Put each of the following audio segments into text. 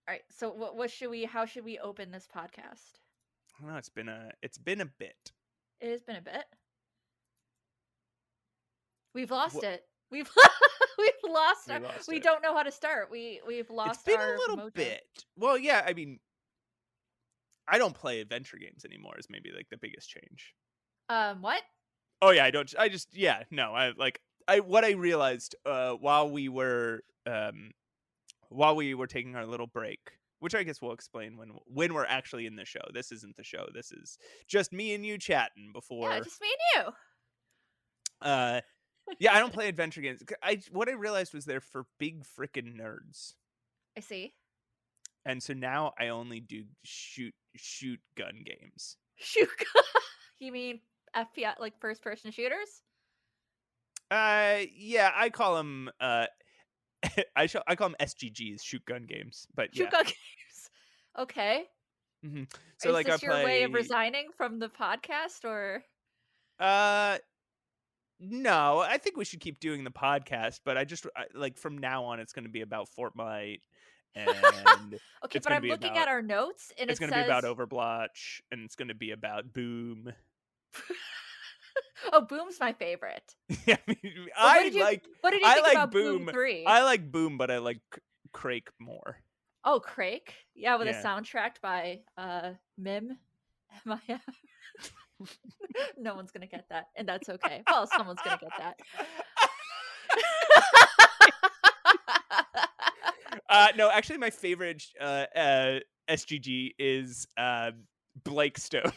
All right. So what should we? How should we open this podcast? I don't know. It's been a bit. It has been a bit. We've lost it. We've we've lost our. We don't know how to start. We've lost It's been our a little mojo. bit. Well, yeah. I mean, I don't play adventure games anymore. Is maybe like the biggest change. What? Oh yeah, I don't. I just no. What I realized while we were taking our little break, which I guess we'll explain when we're actually in the show. This isn't the show. This is just me and you chatting before. Yeah, just me and you. Yeah, I don't play adventure games. What I realized was they're for big frickin' nerds. I see. And so now I only do shoot gun games. Shoot. You mean FPS, like first person shooters? Yeah, I call them I call them SGGs, shoot gun games. But shoot gun games. Okay. Mm-hmm. So is like this your way of resigning from the podcast, or? No, I think we should keep doing the podcast, but like from now on, it's going to be about Fortnite, and okay. But I'm looking at our notes, and it's going to be about Overwatch, and it's going to be about Boom. Oh, Boom's my favorite. Yeah, what did you think about Boom 3? I like Boom, but I like Crake more. Oh, Crake? Yeah, with a soundtrack by Mim. No one's gonna get that, and that's okay. Well, someone's gonna get that. No, actually, my favorite SGG is Blake Stone.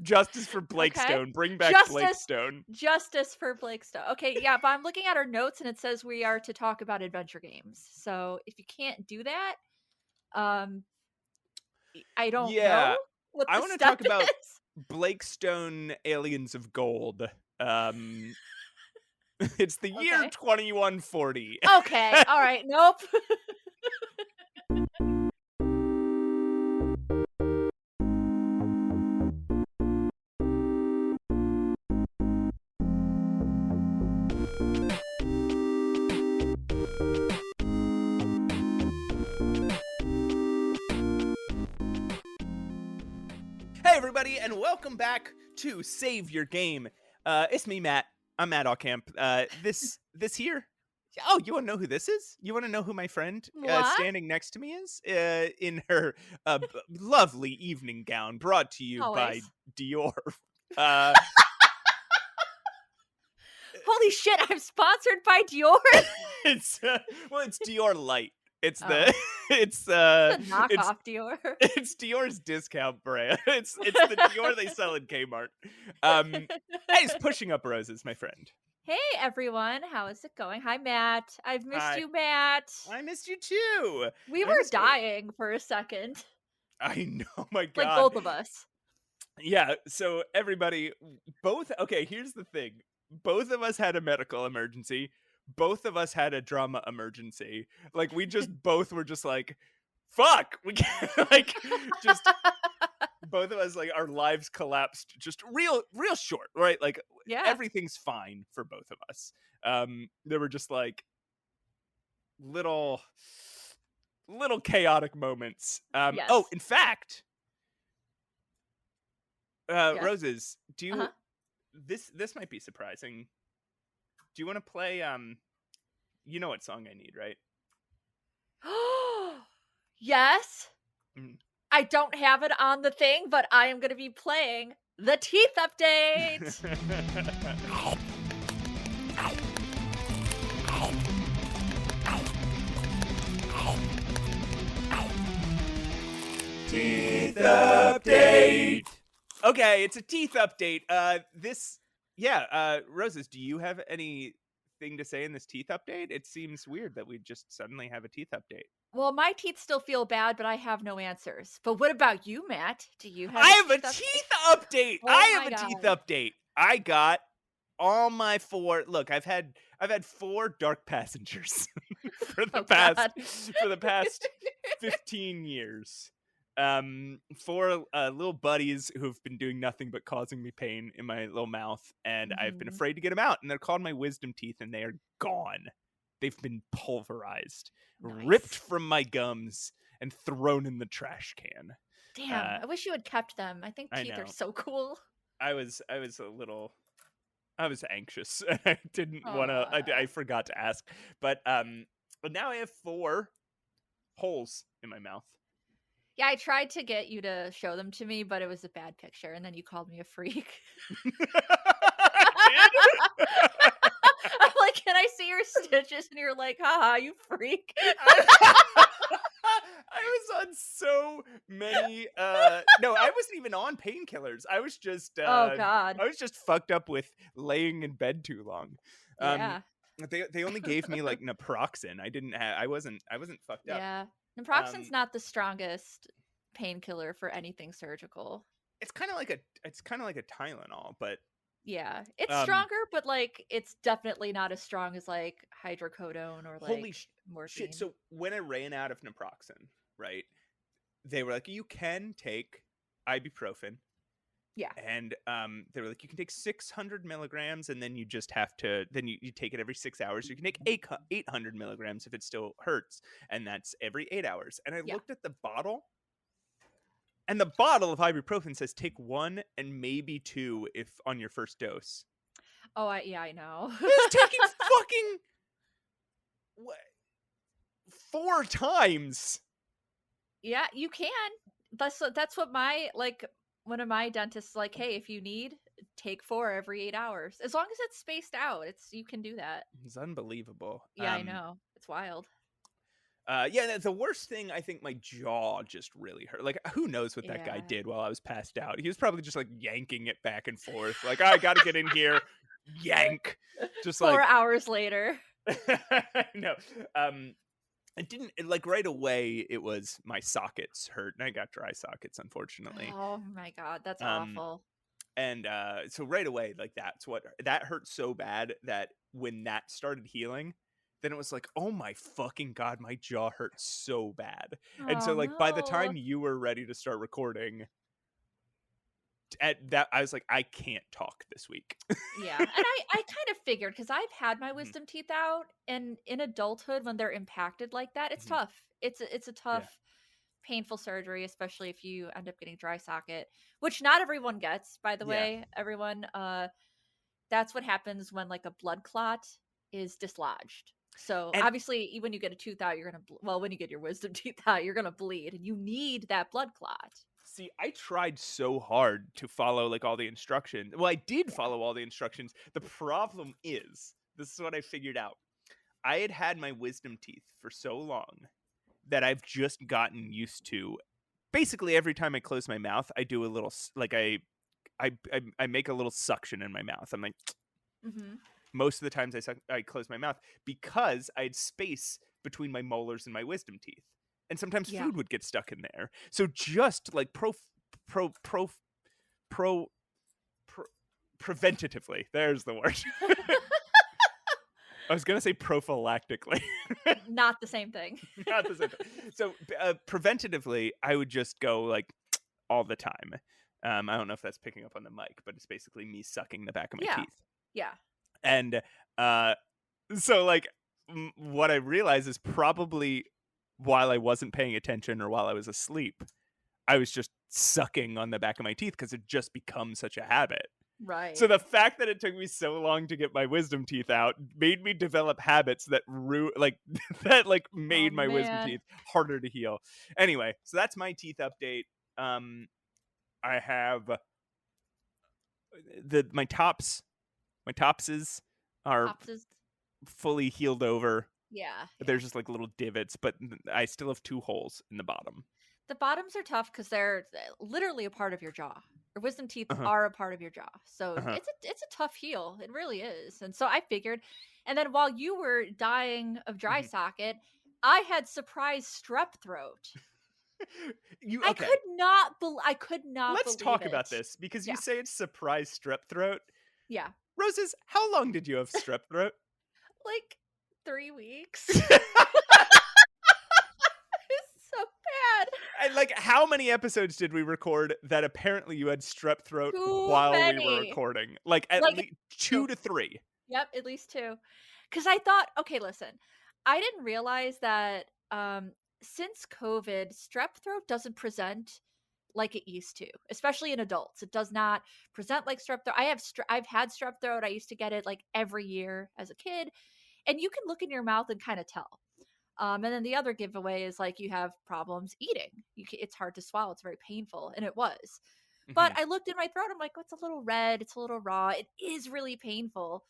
Justice for Blake Stone. Bring back Blake Stone. Justice for Blake Stone. Okay, yeah, but I'm looking at our notes, and it says we are to talk about adventure games. So if you can't do that, I don't know. I want to talk about Blake Stone Aliens of Gold. It's the year 2140. Okay, all right, nope. Hey everybody, and welcome back to Save Your Game. It's me, Matt. I'm Matt Allcamp. This here. Oh, you want to know who this is? You want to know who my friend standing next to me is? In her lovely evening gown, brought to you by Dior. Holy shit! I'm sponsored by Dior. It's Dior Light. It's it's knockoff Dior. It's Dior's discount brand. It's the Dior they sell in Kmart. Hey, it's pushing up roses, my friend. Hey everyone, how is it going? Hi Matt. I've missed you, Matt. I missed you too. We were dying for a second. I know, my God. Like both of us. Yeah, so everybody, here's the thing. Both of us had a medical emergency. Both of us had a drama emergency. Like, we just both were just like, fuck! We can't, like, just... Both of us, like, our lives collapsed just real short, right? Like, everything's fine for both of us. There were just, like, little chaotic moments. Oh, in fact... Roses, do you... This might be surprising. Do you want to play, you know what song I need, right? Yes. I don't have it on the thing, but I am going to be playing the Teeth Update. Teeth Update. Okay, it's a Teeth Update. Roses, do you have anything to say in this Teeth Update? It seems weird that we just suddenly have a Teeth Update. Well, my teeth still feel bad, but I have no answers. But what about you, Matt? Do you have? I have a teeth update. I have a teeth update. I got all my 4. Look, I've had 4 dark passengers for the past 15 years. 4 little buddies who've been doing nothing but causing me pain in my little mouth, and I've been afraid to get them out. And they're called my wisdom teeth, and they are gone. They've been pulverized, ripped Nice. from my gums, and thrown in the trash can. Damn, I wish you had kept them. I think I teeth are know. so cool. I was anxious. I didn't want to. Aw. I forgot to ask, but now I have 4 holes in my mouth. Yeah, I tried to get you to show them to me, but it was a bad picture, and then you called me a freak. I did? I'm like, can I see your stitches? And you're like, haha, you freak. I was on so many no, I wasn't even on painkillers. I was just Oh God. fucked up with laying in bed too long. Yeah. They only gave me like naproxen. I wasn't fucked up. Yeah. Naproxen's not the strongest painkiller for anything surgical. It's kind of like a Tylenol, but yeah, it's stronger, but like it's definitely not as strong as like hydrocodone or like holy morphine. shit. So when I ran out of naproxen, right, they were like, you can take ibuprofen. Yeah. And they were like, you can take 600 milligrams, and then you just have to, then you take it every 6 hours. You can take 800 milligrams if it still hurts, and that's every 8 hours. And I looked at the bottle, and the bottle of ibuprofen says take 1 and maybe 2 if on your first dose. Oh, I know. It's taking fucking 4 times. Yeah, you can. That's what my one of my dentists like, hey, if you need, take 4 every 8 hours. As long as it's spaced out, you can do that. It's unbelievable. Yeah, I know. It's wild. Yeah, the worst thing, I think my jaw just really hurt. Like, who knows what that guy did while I was passed out? He was probably just like yanking it back and forth. Like, I gotta get in here, yank. Just 4 hours later. No. It didn't like right away. It was my sockets hurt, and I got dry sockets, unfortunately. Oh my God, that's awful. And so right away, like that hurt so bad that when that started healing, then it was like, oh my fucking God, my jaw hurts so bad. And so like by the time you were ready to start recording, at that I was like, I can't talk this week. Yeah, and I kind of figured, because I've had my wisdom teeth out, and in adulthood when they're impacted like that, it's tough. It's a tough, painful surgery, especially if you end up getting dry socket, which not everyone gets, by the way. Everyone, that's what happens when like a blood clot is dislodged. So obviously, when you get a tooth out, you're gonna when you get your wisdom teeth out, you're gonna bleed, and you need that blood clot. See, I tried so hard to follow like all the instructions. Well, I did follow all the instructions. The problem is, this is what I figured out. I had my wisdom teeth for so long that I've just gotten used to. Basically, every time I close my mouth, I do a little like I make a little suction in my mouth. I'm like, most of the times I close my mouth because I had space between my molars and my wisdom teeth. And sometimes food would get stuck in there. So just like preventatively, there's the word. I was going to say prophylactically. Not the same thing. Not the same thing. So preventatively, I would just go like all the time. I don't know if that's picking up on the mic, but it's basically me sucking the back of my teeth. Yeah. And so like what I realized is probably while I wasn't paying attention or while I was asleep, I was just sucking on the back of my teeth because it just becomes such a habit. Right. So the fact that it took me so long to get my wisdom teeth out made me develop habits that made my wisdom teeth harder to heal. Anyway, so that's my teeth update. I have my topses are fully healed over. Yeah. There's just like little divots, but I still have 2 holes in the bottom. The bottoms are tough because they're literally a part of your jaw. Your wisdom teeth are a part of your jaw. So it's a tough heal. It really is. And so I figured, and then while you were dying of dry socket, I had surprise strep throat. I could not Let's talk about this because you say it's surprise strep throat. Yeah. Roses, how long did you have strep throat? Like 3 weeks. It's so bad. And like, how many episodes did we record that apparently you had strep throat while we were recording? Like at least 2 to 3. Yep, at least 2. because I thought, okay, listen, I didn't realize that since COVID, strep throat doesn't present like it used to, especially in adults. It does not present like strep throat. I've had strep throat. I used to get it like every year as a kid, and you can look in your mouth and kind of tell. And then the other giveaway is like you have problems eating. It's hard to swallow. It's very painful, and it was. But Hmm. I looked in my throat. I'm like, oh, it's a little red. It's a little raw. It is really painful.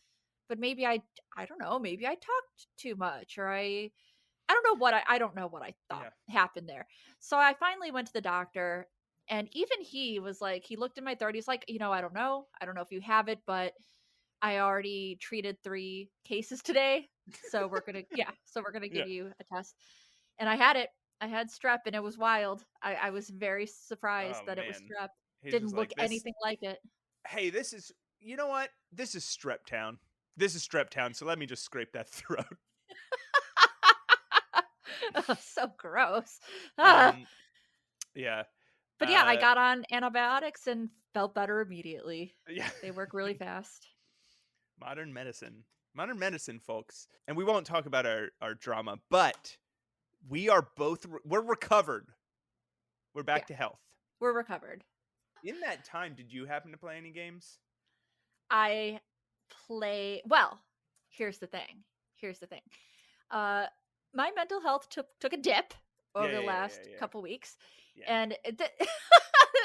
But maybe I don't know. Maybe I talked too much, or I don't know what I don't know what I thought Yeah. happened there. So I finally went to the doctor, and even he was like, he looked in my throat. He's like, I don't know. I don't know if you have it, but I already treated 3 cases today. So we're gonna Yeah. give you a test. And I had it. I had strep, and it was wild. I was very surprised Oh that it was man. strep. He's Didn't just look like this. anything like it. Hey, this is, you know what? This is Strep Town. This is Strep Town. So let me just scrape that throat. Oh, so gross. Ah. Um, yeah. But yeah, I Uh, got on antibiotics and felt better immediately. yeah. They work really fast. Modern medicine. Modern medicine, folks. And we won't talk about our drama, but we are both, we're recovered. We're Yeah, back to health. we're recovered. In that time, did you happen to play any games? I well, here's the thing. Here's the thing. Uh my mental health took a dip Yeah, over the yeah, yeah, last yeah, couple weeks. yeah. And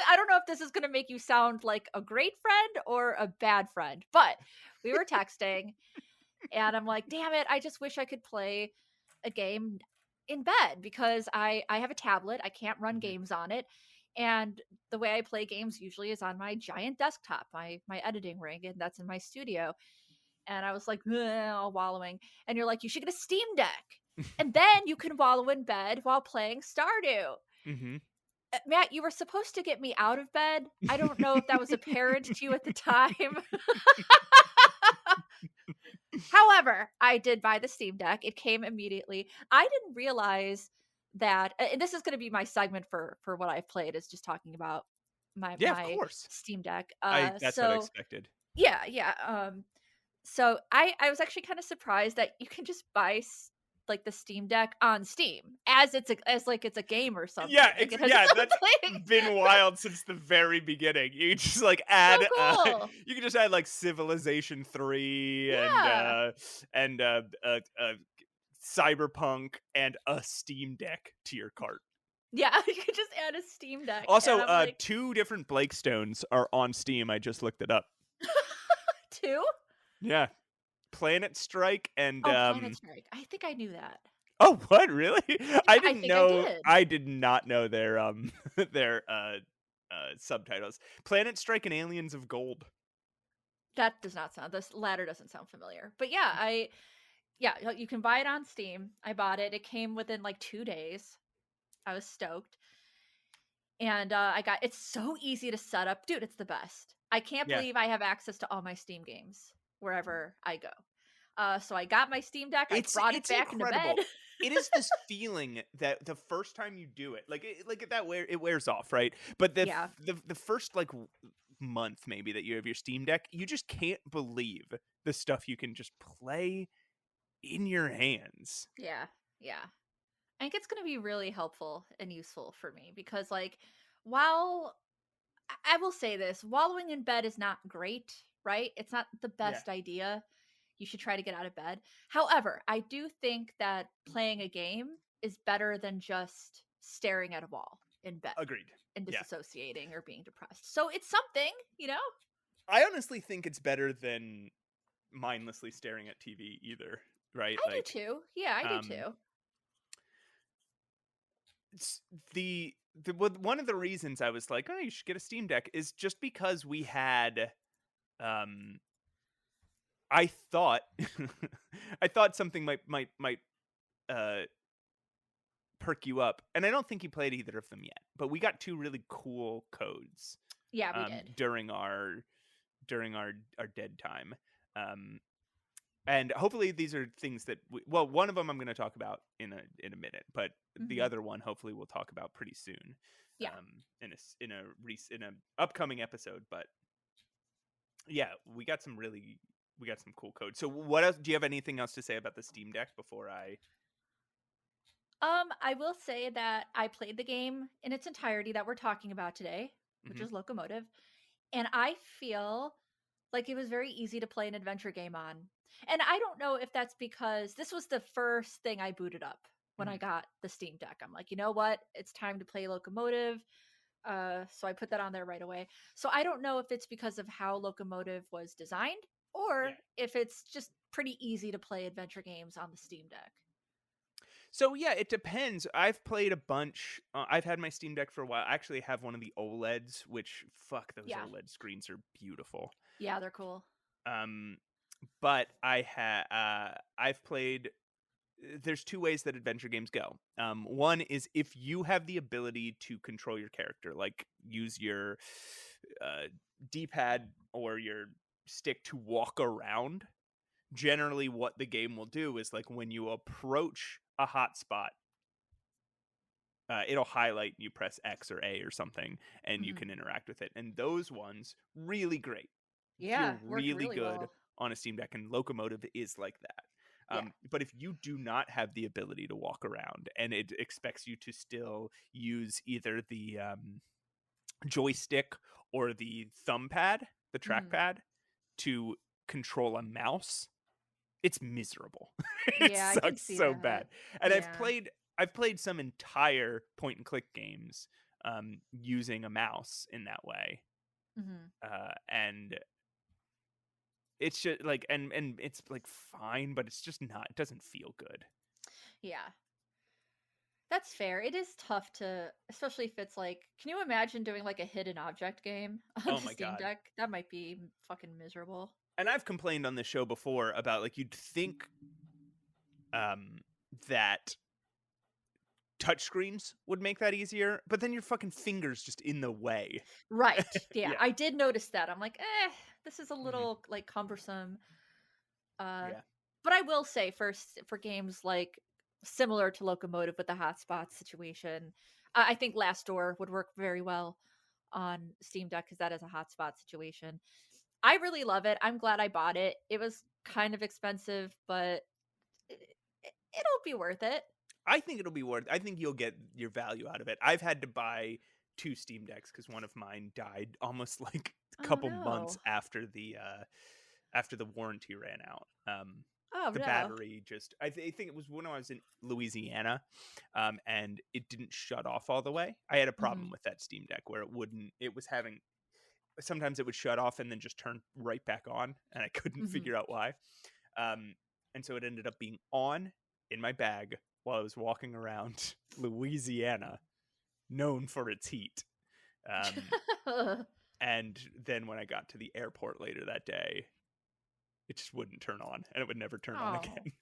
I don't know if this is going to make you sound like a great friend or a bad friend, but we were texting and I'm like, "Damn it, I just wish I could play a game in bed because I have a tablet. I can't run Yeah. games on it. And the way I play games usually is on my giant desktop, my editing rig, and that's in my studio." And I was like, all wallowing. And you're like, "You should get a Steam Deck. And then you can wallow in bed while playing Stardew." Mm-hmm. Matt, you were supposed to get me out of bed. I don't know if that was apparent to you at the time. However, I did buy the Steam Deck. It came immediately. I didn't realize that, and this is going to be my segment for what I've played, is just talking about Yeah, of my course. Steam Deck. That's what I expected. Yeah, yeah. So I was actually kind of surprised that you can just buy like the Steam Deck on Steam as as like it's a game or something. Like it has its Yeah, own that's thing. been wild since the very beginning. You just like So add cool. you can just add like Civilization 3 Yeah. and Cyberpunk and a Steam Deck to your cart. Yeah, you could just add a Steam Deck and Also, I'm like, 2 different Blake Stones are on Steam. I just looked it up. 2? Yeah. Planet Strike and Oh, Planet Strike. I think I knew that. oh, what? Really? I I didn't think I know. did. I did not know their their subtitles. Planet Strike and Aliens of Gold. That does not sound, this latter doesn't sound familiar. But yeah, you can buy it on Steam. I bought it. It came within like 2 days. I was stoked. And it's so easy to set up. Dude, it's the best. I can't Yeah. believe I have access to all my Steam games wherever I go. So I got my Steam Deck. I brought it It's back into bed. incredible. It is this feeling that the first time you do it, like that it wears off, right? But Yeah. the first like month maybe that you have your Steam Deck, you just can't believe the stuff you can just play in your hands. Yeah. Yeah. I think it's going to be really helpful and useful for me because, like, while I will say this, wallowing in bed is not great, right? It's not the Yeah, best idea. You should try to get out of bed. However, I do think that playing a game is better than just staring at a wall in bed agreed. and Yeah. disassociating or being depressed. So it's something, you know? I honestly think it's better than mindlessly staring at TV either, right? I do Like too. Yeah, I do um too. it's one of the reasons I was like, "Oh, you should get a Steam Deck," is just because we had um I thought I thought something might uh perk you up. And I don't think you played either of them yet. But we got 2 really cool codes Yeah, we did. during our dead time. And hopefully these are things that well, one of them I'm going to talk about in a minute, but the Hmm. other one hopefully we'll talk about pretty soon. Yeah. In a upcoming episode, but yeah, we got some really some cool code. So what else? Do you have anything else to say about the Steam Deck before I? I will say that I played the game in its entirety that we're talking about today, which is Loco Motive, and I feel like it was very easy to play an adventure game on. And I don't know if that's because this was the first thing I booted up when I got the Steam Deck. I'm like, you know what? It's time to play Loco Motive. So I put that on there right away. So I don't know if it's because of how Loco Motive was designed or if it's just pretty easy to play adventure games on the Steam Deck. So yeah, it depends. I've played a bunch. I've had my Steam Deck for a while. I actually have one of the OLEDs, which fuck, those OLED screens are beautiful. Yeah, they're cool. But I've played. There's two ways that adventure games go. One is if you have the ability to control your character, like use your D-pad or your stick to walk around. Generally, what the game will do is like when you approach a hotspot, it'll highlight and you press X or A or something, and you can interact with it. And those ones really great. Yeah, feel really good well on a Steam Deck, and Loco Motive is like that. But if you do not have the ability to walk around and it expects you to still use either the joystick or the thumb pad, the trackpad, to control a mouse, it's miserable. It Yeah, I can sucks see so that. bad. And Yeah. I've played some entire point and click games using a mouse in that way. And it's just like and it's like fine, but it's just not, it doesn't feel good. Yeah. That's fair. It is tough to, especially if it's like, can you imagine doing like a hidden object game on Oh the my Steam God. Deck? That might be fucking miserable. And I've complained on this show before about like you'd think that touchscreens would make that easier, but then your fucking fingers just in the way. Right. Yeah, Yeah. I did notice that. I'm like, this is a little like cumbersome. Yeah. But I will say for games like similar to Loco Motive with the hotspot situation, I think Last Door would work very well on Steam Deck because that is a hotspot situation. I really love it. I'm glad I bought it. It was kind of expensive, but it'll be worth it. I think it'll be worth. I think you'll get your value out of it. I've had to buy 2 Steam Decks because one of mine died almost like a couple months after the warranty ran out. The battery just I think it was when I was in Louisiana, and it didn't shut off all the way. I had a problem with that Steam Deck where it was having, sometimes it would shut off and then just turn right back on, and I couldn't figure out why. And so it ended up being on in my bag while I was walking around Louisiana, known for its heat. And then when I got to the airport later that day, it just wouldn't turn on, and it would never turn on again.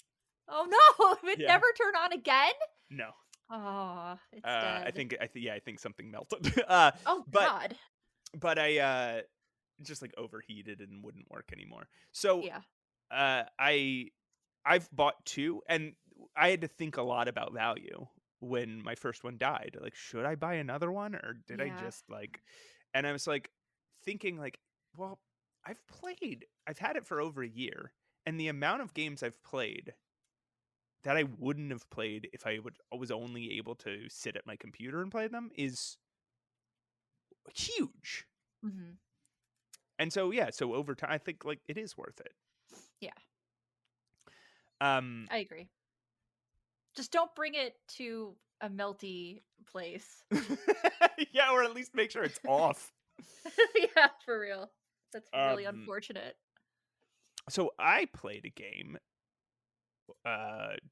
Oh no! It would never turn on again? No. Oh, it's dead. I think something melted. God. But I just like overheated and wouldn't work anymore. So yeah. I've bought 2, and I had to think a lot about value when my first one died. Like, should I buy another one, or did I just like? And I was like thinking like, well, I've had it for over a year, and the amount of games I've played that I wouldn't have played if I was only able to sit at my computer and play them is huge. And so so over time, I think like it is worth it. Yeah. I agree. Just don't bring it to a melty place. Yeah, or at least make sure it's off. Yeah, for real. That's really unfortunate. So I played a game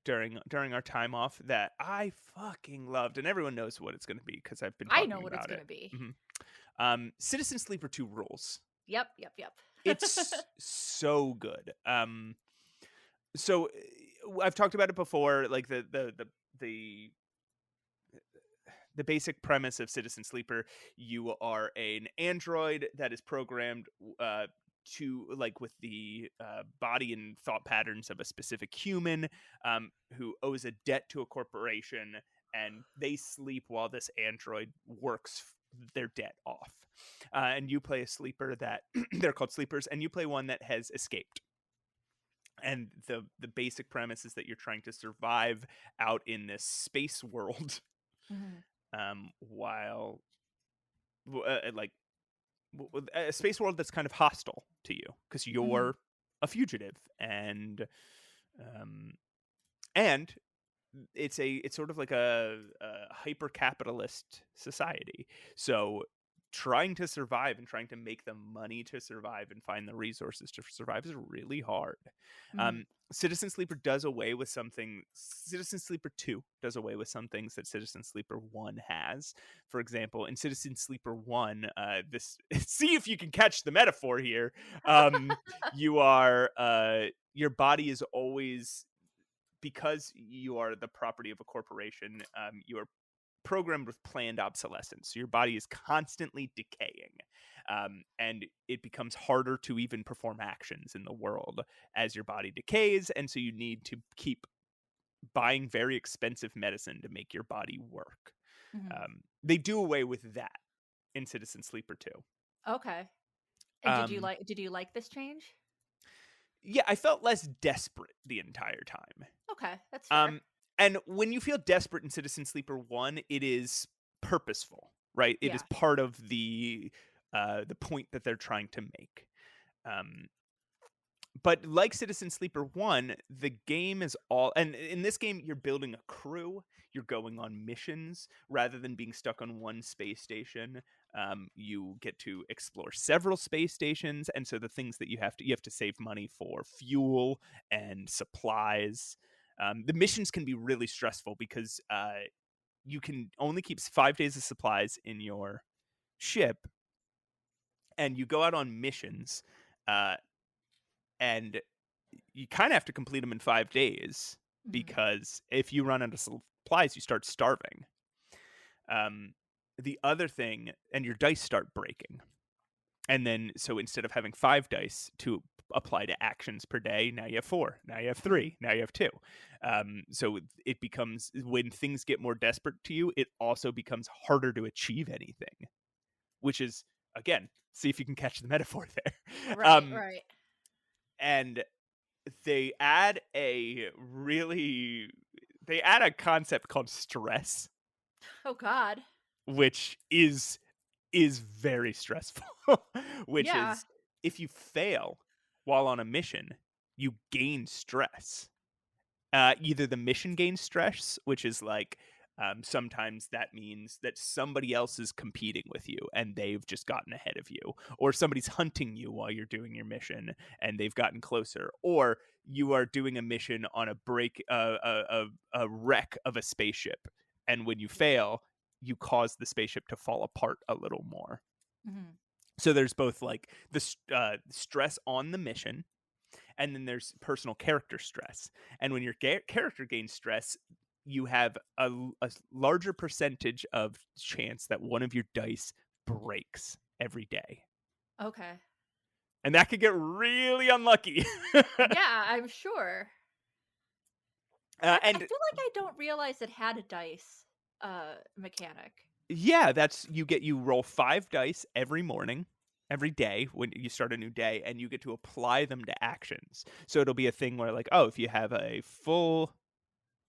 during our time off that I fucking loved, and everyone knows what it's going to be because I've been talking about it. I know what it's going to be. Citizen Sleeper 2 Rules. Yep. It's so good. So I've talked about it before, like the basic premise of Citizen Sleeper. You are an android that is programmed to like with the body and thought patterns of a specific human who owes a debt to a corporation, and they sleep while this android works their debt off. And you play a sleeper that they're called sleepers, and you play one that has escaped. And the basic premise is that you're trying to survive out in this space world, Mhm. while like a space world that's kind of hostile to you because Mhm. you're a fugitive, um, and it's sort of like a hyper capitalist society. So trying to survive and trying to make the money to survive and find the resources to survive is really hard. Mhm. Citizen Sleeper does away with something. Citizen Sleeper 2 does away with some things that Citizen Sleeper 1 has. For example, in Citizen Sleeper 1, this see if you can catch the metaphor here. Um, you are your body is always, because you are the property of a corporation, you are programmed with planned obsolescence. So your body is constantly decaying, and it becomes harder to even perform actions in the world as your body decays. And so you need to keep buying very expensive medicine to make your body work. Mhm. They do away with that in Citizen Sleeper 2. Okay. And Um, did you like this change? yeah, I felt less desperate the entire time. Okay, that's fair. Um, and when you feel desperate in Citizen Sleeper 1, it is purposeful, right? It is Yeah. part of the point that they're trying to make. Um, but like Citizen Sleeper 1, the game is all, and in this game you're building a crew, you're going on missions rather than being stuck on one space station. You get to explore several space stations, and so the things that you have to save money for fuel and supplies. The missions can be really stressful because you can only keep 5 days of supplies in your ship, and you go out on missions, uh, and you kind of have to complete them in 5 days, Mhm. because if you run out of supplies, you start starving. Um, the other thing, and your dice start breaking. And then, so instead of having 5 dice to apply to actions per day, now you have 4, now you have Mhm. 3, now you have 2. So it becomes, when things get more desperate to you, it also becomes harder to achieve anything, which is, again, see if you can catch the metaphor there. Right, right. And they add a really they add a concept called stress, Oh god. which is very stressful. Which Yeah. is, if you fail while on a mission, you gain stress. Either the mission gains stress, which is like, sometimes that means that somebody else is competing with you and they've just gotten ahead of you, or somebody's hunting you while you're doing your mission and they've gotten closer, or you are doing a mission on a a wreck of a spaceship, and when you fail, you cause the spaceship to fall apart a little more. Mhm. So there's both like the stress on the mission, and then there's personal character stress. And when your character gains stress, you have a larger percentage of chance that one of your dice breaks every day, Okay. and that could get really unlucky. Yeah, I'm sure. I And feel like I don't realize it had a dice mechanic. yeah, you roll 5 dice every morning, every day when you start a new day, and you get to apply them to actions. So it'll be a thing where, like, oh, if you have a full,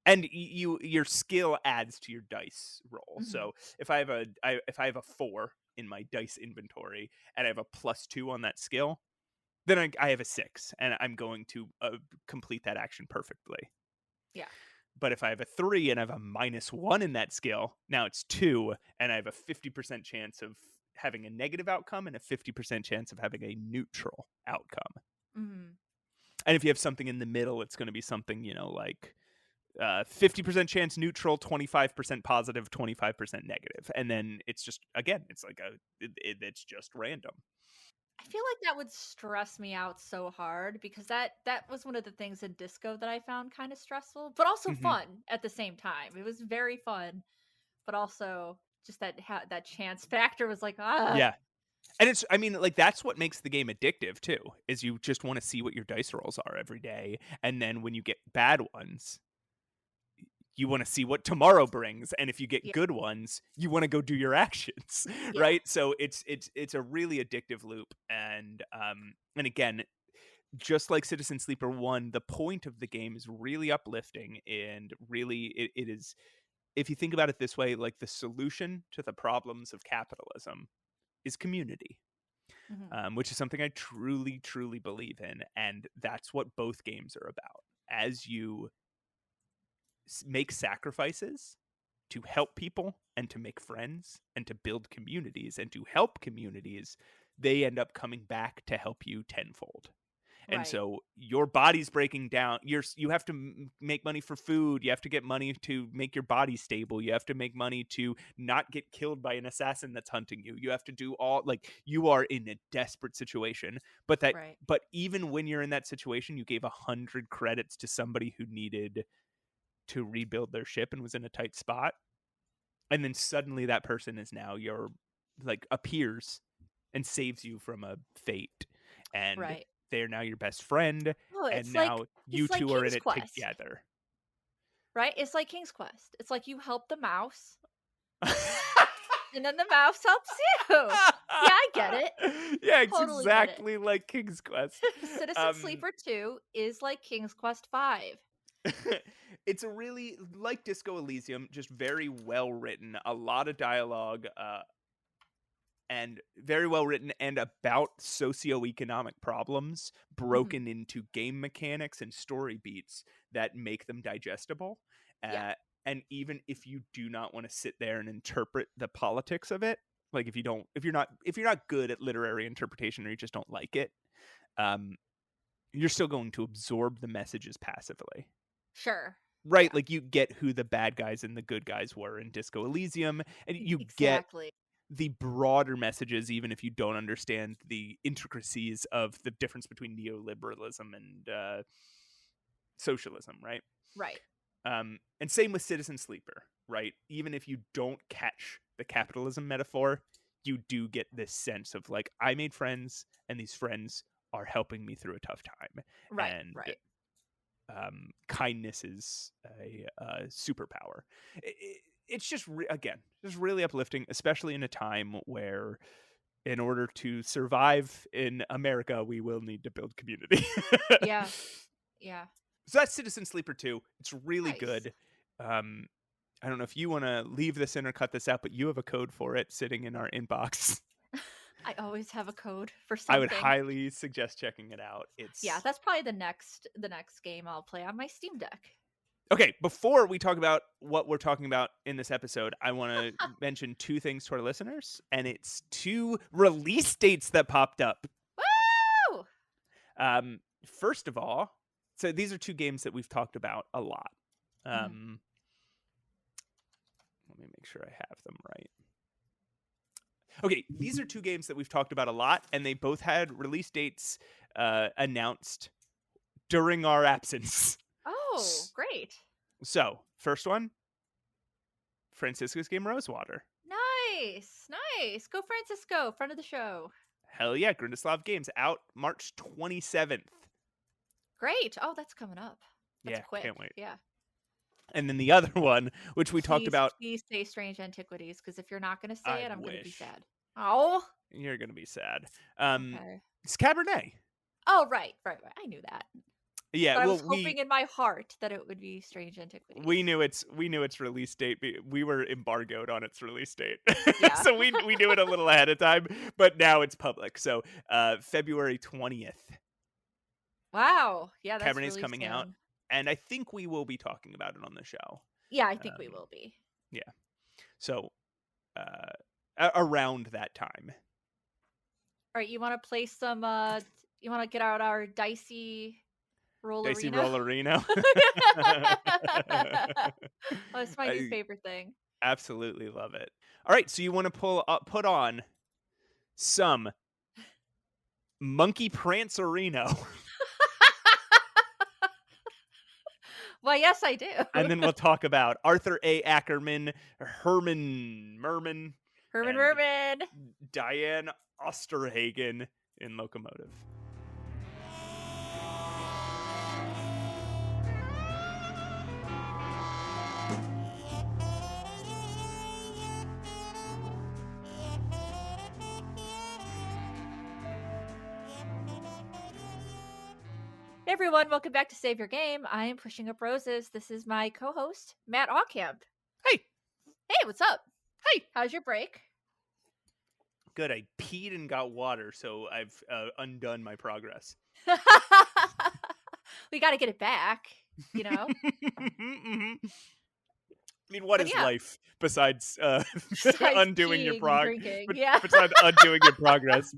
and your skill adds to your dice roll. Mhm. So if I have a 4 in my dice inventory and I have a +2 on that skill, then I have a 6, and I'm going to complete that action perfectly. Yeah. But if I have a 3 and I have a -1 in that skill, now it's 2, and I have a 50% chance of having a negative outcome and a 50% chance of having a neutral outcome. Mhm. And if you have something in the middle, it's going to be something, like 50% chance neutral, 25% positive, 25% negative. And then it's just, again, it's like it's just random. I feel like that would stress me out so hard because that was one of the things in disco that I found kind of stressful, but also Hmm. fun at the same time. It was very fun, but also just that chance factor was like, ah, Yeah. And it's, I mean, like, that's what makes the game addictive too, is you just want to see what your dice rolls are every day. And then when you get bad ones, you want to see what tomorrow brings, and if you get yeah, good ones, you want to go do your actions. yeah. Right? So it's a really addictive loop. And again, just like Citizen Sleeper 1, the point of the game is really uplifting, and really it is, if you think about it this way, like the solution to the problems of capitalism is community, which is something I truly, truly believe in. And that's what both games are about. As you make sacrifices to help people and to make friends and to build communities and to help communities, they end up coming back to help you tenfold. And Right. so your body's breaking down. You have to make money for food. You have to get money to make your body stable. You have to make money to not get killed by an assassin that's hunting you. You have to do all, like, you are in a desperate situation. But Right. even when you're in that situation, you gave 100 credits to somebody who needed to rebuild their ship and was in a tight spot. And then suddenly that person is now appears and saves you from a fate. And Right. they're now your best friend, Oh, and now you it's like two are in King's it Quest, together. right? It's like King's Quest. It's like you help the mouse, and then the mouse helps you. Yeah, I get it. Yeah, it's Totally get it. exactly like King's Quest. Citizen Sleeper 2 is like King's Quest 5. It's a really, like Disco Elysium, just very well written, a lot of dialogue, and very well written, and about socioeconomic problems broken into game mechanics and story beats that make them digestible. Yeah, And even if you do not want to sit there and interpret the politics of it, like if you're not good at literary interpretation, or you just don't like it, you're still going to absorb the messages passively. sure. Right, Yeah, like you get who the bad guys and the good guys were in Disco Elysium, and you get exactly. the broader messages, even if you don't understand the intricacies of the difference between neoliberalism and socialism, right? Right. And same with Citizen Sleeper, right? Even if you don't catch the capitalism metaphor, you do get this sense of like, I made friends, and these friends are helping me through a tough time, Right. and Right. kindness is a superpower. It's just again, just really uplifting, especially in a time where, in order to survive in America, we will need to build community. Yeah. Yeah. So that's Citizen Sleeper 2. It's really Nice. good. I don't know if you want to leave this in or cut this out, but you have a code for it sitting in our inbox. I always have a code for I would something. highly suggest checking it out. Yeah, It's that's probably the next game I'll play on my Steam Deck. okay. Before we talk about what we're talking about in this episode, I want to mention two things to our listeners, and it's two release dates that popped up. Woo! First of all, so these are two games that we've talked about a lot. Let me make sure I have them right. Okay, these are two games that we've talked about a lot, and they both had release dates announced during our absence. Oh, great. So, first one, Francisco's game Rosewater. Nice. Nice. Go Francisco, friend of the show. Hell yeah, Grindislav Games, out March 27th. Great. Oh, that's coming up. That's Yeah, quick. can't wait. Yeah. And then the other one, which we talked about. Please say Strange Antiquities, because if you're not going to say it, I'm going to be wish. sad. Oh. You're going to be sad. Okay. It's Cabernet. Oh, right. I knew that. Yeah, but I was hoping in my heart that it would be Strange Antiquities. We knew its release date. We were embargoed on its release date, Yeah. so we knew it a little ahead of time. But now it's public. So February 20th. Wow. Yeah, that's Cabernet's really coming soon. out, and I think we will be talking about it on the show. Yeah, I think we will be. Yeah. So around that time. All right, you want to play some? You want to get out our dicey Rollerino? Dicey Rollerino. Oh, it's my new favorite thing. Absolutely love it. All right, so you want to put on some Monkey Prancerino. Well, yes, I do. And then we'll talk about Arthur A. Ackerman, Herman Merman, Diane Osterhagen in Loco Motive. Hey everyone, welcome back to Save Your Game. I am Pushing Up Roses. This is my co-host, Matt Aucamp. Hey, Hey, what's up? hey. How's your break? Good. I peed and got water, so I've undone my progress. We got to get it back, you know? I mean, what But is yeah, life besides besides undoing your peeing and drinking. Yeah. besides undoing your progress?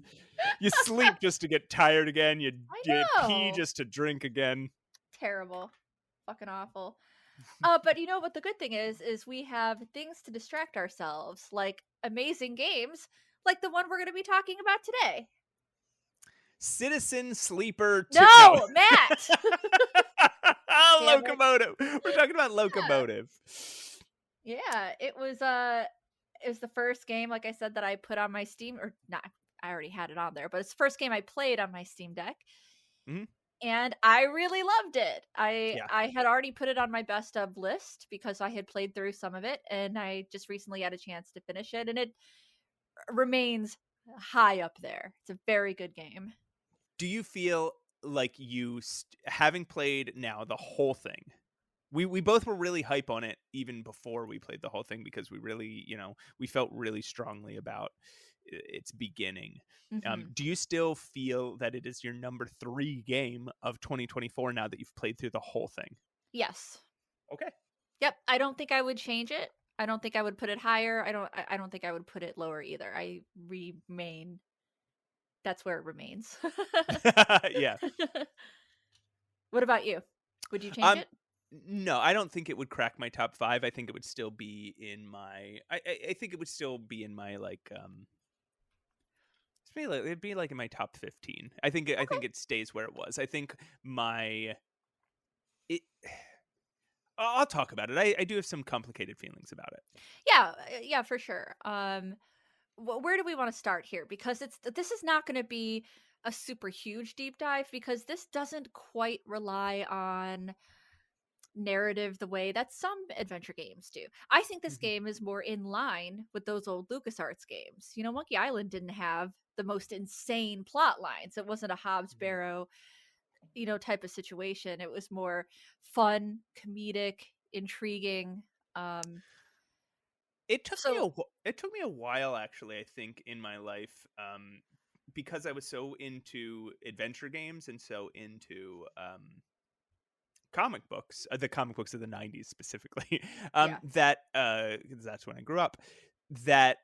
You sleep just to get tired again. I You pee know. just to drink again. Terrible. Fucking awful. But you know what the good thing is we have things to distract ourselves, like amazing games, like the one we're going to be talking about today. Citizen Sleeper 2. No. No, Matt. Damn it. Locomotive. We're talking about Yeah. Locomotive. Yeah, it was the first game, like I said, that I put on my Steam, or not, I already had it on there, but it's the first game I played on my Steam Deck. Mhm. And I really loved it. Yeah. I had already put it on my best of list because I had played through some of it, and I just recently had a chance to finish it, and it remains high up there. It's a very good game. Do you feel like having played now the whole thing? We both were really hype on it even before we played the whole thing because we really, we felt really strongly about its beginning. Hmm. Do you still feel that it is your number 3 game of 2024 now that you've played through the whole thing? Yes. Okay. Yep. I don't think I would change it. I don't think I would put it higher. I don't think I would put it lower either. I remain That's where it remains. Yeah. What about you? Would you change Um it? no, I don't think it would crack my top 5. I think it would still be in my I think it would still be in my it'd be like in my top 15. I think Okay. it stays where it was. I think my it I'll talk about it. I do have some complicated feelings about it. Yeah, yeah, for sure. Where do we want to start here? Because this is not going to be a super huge deep dive because this doesn't quite rely on narrative the way that some adventure games do. I think this Mhm. game is more in line with those old Lucasarts games. You know, Monkey Island didn't have the most insane plot lines. It wasn't a Hobbs Mhm. Barrow, type of situation. It was more fun, comedic, intriguing. Um, so It took me a while actually, I think, in my life because I was so into adventure games and so into comic books, the comic books of the 90s specifically. yeah, That 'cause that's when I grew up, that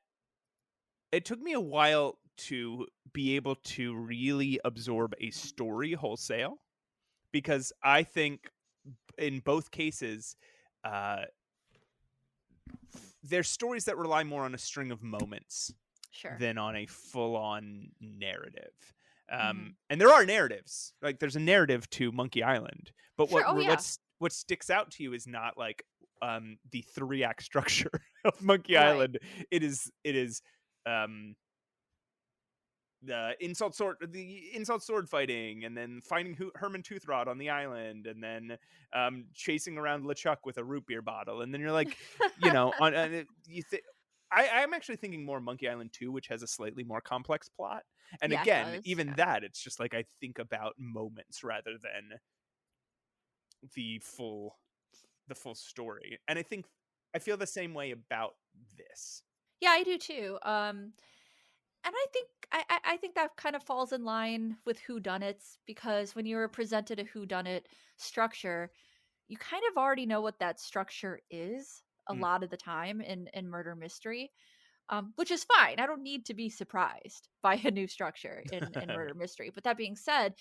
it took me a while to be able to really absorb a story wholesale because I think in both cases uh there's stories that rely more on a string of moments sure. than on a full-on narrative. Hmm. And there are narratives. Like there's a narrative to Monkey Island, but Sure. Oh yeah. what sticks out to you is not like the 3-act structure of Monkey Right. Island. It is um the insult sword fighting, and then finding Herman Toothrod on the island, and then chasing around LeChuck with a root beer bottle, and then you're like, I'm actually thinking more Monkey Island 2, which has a slightly more complex plot. And Yeah, it again, does. even Yeah. that, it's just like I think about moments rather than the full story. And I feel the same way about this. Yeah, I do too. And I think that kind of falls in line with whodunits because when you're presented a whodunit structure, you kind of already know what that structure is a Mm. lot of the time in murder mystery, which is fine. I don't need to be surprised by a new structure in murder mystery. But that being said,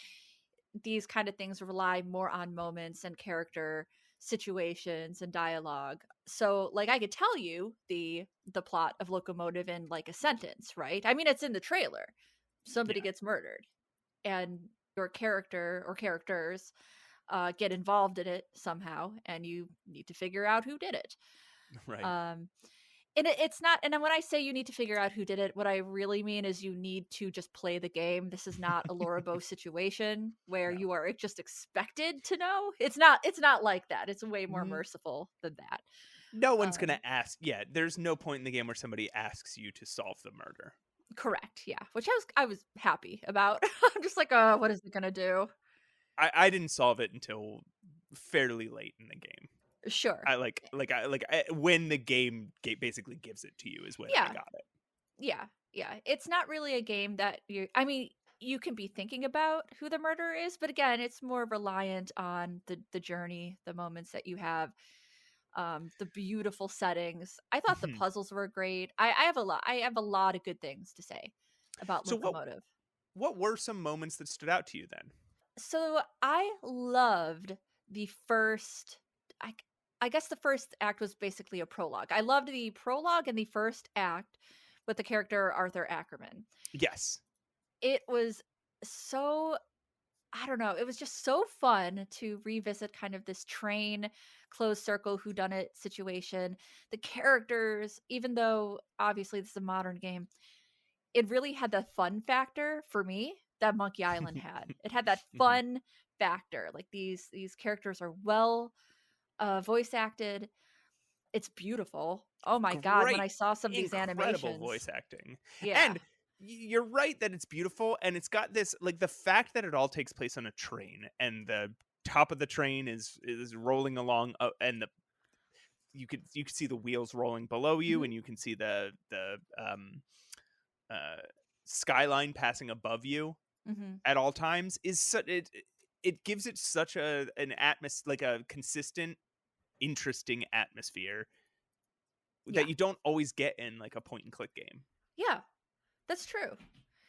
these kind of things rely more on moments and character situations and dialogue. So like I could tell you the plot of Loco Motive in like a sentence, right? I mean it's in the trailer. Somebody Yeah. gets murdered and your character or characters get involved in it somehow and you need to figure out who did it. Right. Um and it's not, and then when I say you need to figure out who did it, what I really mean is you need to just play the game. This is not a Lorabo situation where No. you are just expected to know. It's not like that. It's way more Mm, merciful than that. No one's gonna Um ask. Yeah, there's no point in the game where somebody asks you to solve the murder. Correct, yeah. Which I was happy about. I'm just like, what is it gonna do? I didn't solve it until fairly late in the game. Sure. When the game basically gives it to you is when I Yeah. got it. Yeah. Yeah. It's not really a game that I mean, you can be thinking about who the murderer is, but again, it's more reliant on the journey, the moments that you have, the beautiful settings. I thought the puzzles were great. I have a lot of good things to say about So Loco Motive. what were some moments that stood out to you then? So I loved the first I I guess the first act was basically a prologue. I loved the prologue and the first act with the character Arthur Ackerman. Yes. It was so I don't know, it was just so fun to revisit kind of this train closed circle whodunit situation. The characters, even though obviously this is a modern game, it really had that fun factor for me that Monkey Island had. It had that fun factor. Like these characters are well voice acted. It's beautiful. Oh my god, when Great, I saw some of these incredible animations. voice acting. Yeah. And you're right that it's beautiful, and it's got this, like, the fact that it all takes place on a train and the top of the train is rolling along, and you can see the wheels rolling below you, Mhm. and you can see the uh skyline passing above you Mhm. at all times is it gives it such an atmos like a consistent, interesting atmosphere Yeah. that you don't always get in like a point and click game. Yeah. That's true.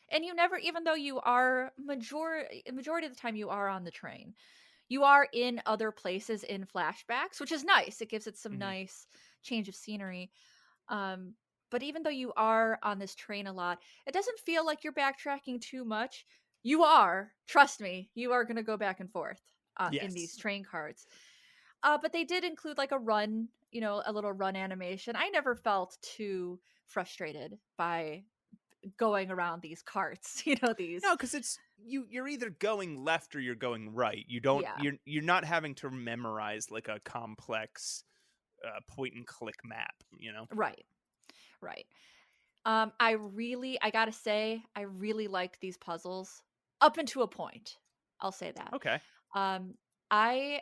And you never even though you are majority of the time you are on the train. You are in other places in flashbacks, which is nice. It gives it some Mhm. nice change of scenery. Um, but even though you are on this train a lot, it doesn't feel like you're backtracking too much. You are, trust me, you are going to go back and forth in these Yes. train cards. But they did include like a run, a little run animation. I never felt too frustrated by going around these carts, these. No, because it's you're either going left or you're going right. Yeah, You're not having to memorize like a complex point and click map, you know? right, right. I gotta say, I really liked these puzzles up until a point. I'll say that. Okay. Um, I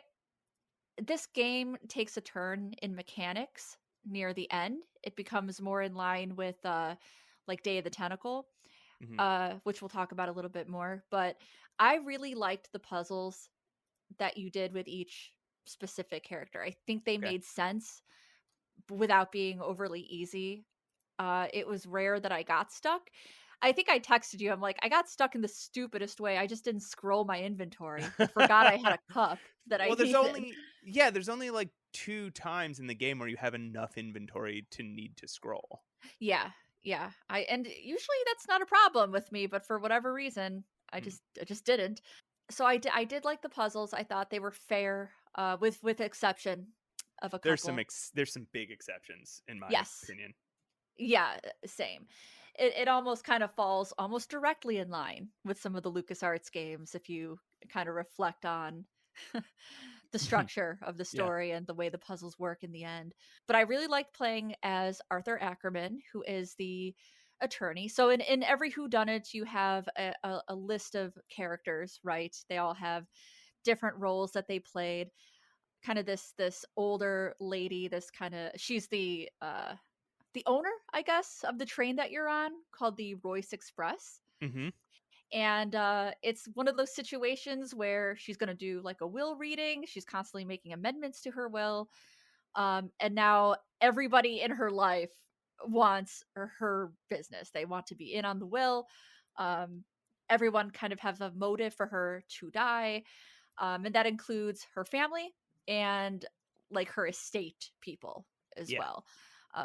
this game takes a turn in mechanics near the end. It becomes more in line with like Day of the Tentacle, Hmm. which we'll talk about a little bit more. But I really liked the puzzles that you did with each specific character. I think they Okay. made sense without being overly easy. It was rare that I got stuck. I think I texted you. I'm like, I got stuck in the stupidest way. I just didn't scroll my inventory and forgot I had a cup that I Well, needed. there's only like two times in the game where you have enough inventory to need to scroll. Yeah, yeah. And usually that's not a problem with me, but for whatever reason, Mm. I just didn't. So I did like the puzzles. I thought they were fair, with exception of a couple. There's some big exceptions in my Yes. opinion. Yeah, same. It almost kind of falls almost directly in line with some of the LucasArts games if you kind of reflect on the structure of the Yeah. story and the way the puzzles work in the end. But I really liked playing as Arthur Ackerman, who is the attorney. So in every whodunit, you have a list of characters, right? They all have different roles that they played. Kind of this older lady, this kind of she's the owner, I guess, of the train that you're on called the Royce Express. Hmm. And it's one of those situations where she's going to do like a will reading. She's constantly making amendments to her will. And now everybody in her life wants her business. They want to be in on the will. Um, Everyone kind of has a motive for her to die. And that includes her family and like her estate people as Yeah. well.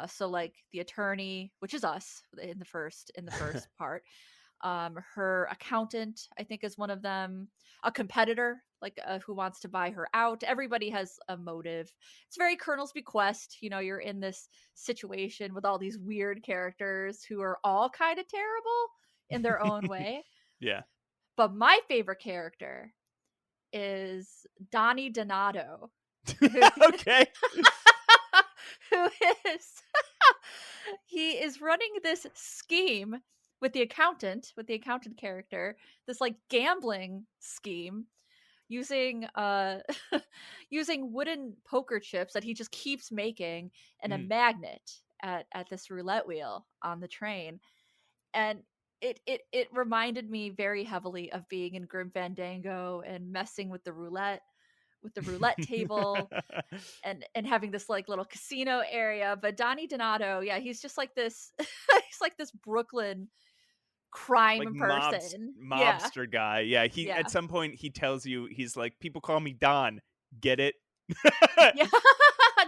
So like the attorney, which is us in the first part, her accountant, I think, is one of them. A competitor, like who wants to buy her out. Everybody has a motive. It's very Colonel's Bequest. You're in this situation with all these weird characters who are all kind of terrible in their own way. Yeah. But my favorite character is Donnie Donato, who, Okay. who is he is running this scheme with the accountant character, this like gambling scheme using using wooden poker chips that he just keeps making and a Mm. magnet at this roulette wheel on the train. And it reminded me very heavily of being in Grim Fandango and messing with the roulette table and having this like little casino area. But Donnie Donato, yeah, he's just like this he's like this Brooklyn Like crime person. Yeah. mobster guy. Yeah, he Yeah. at some point he tells you, he's like, people call me Don. Get it? Yeah.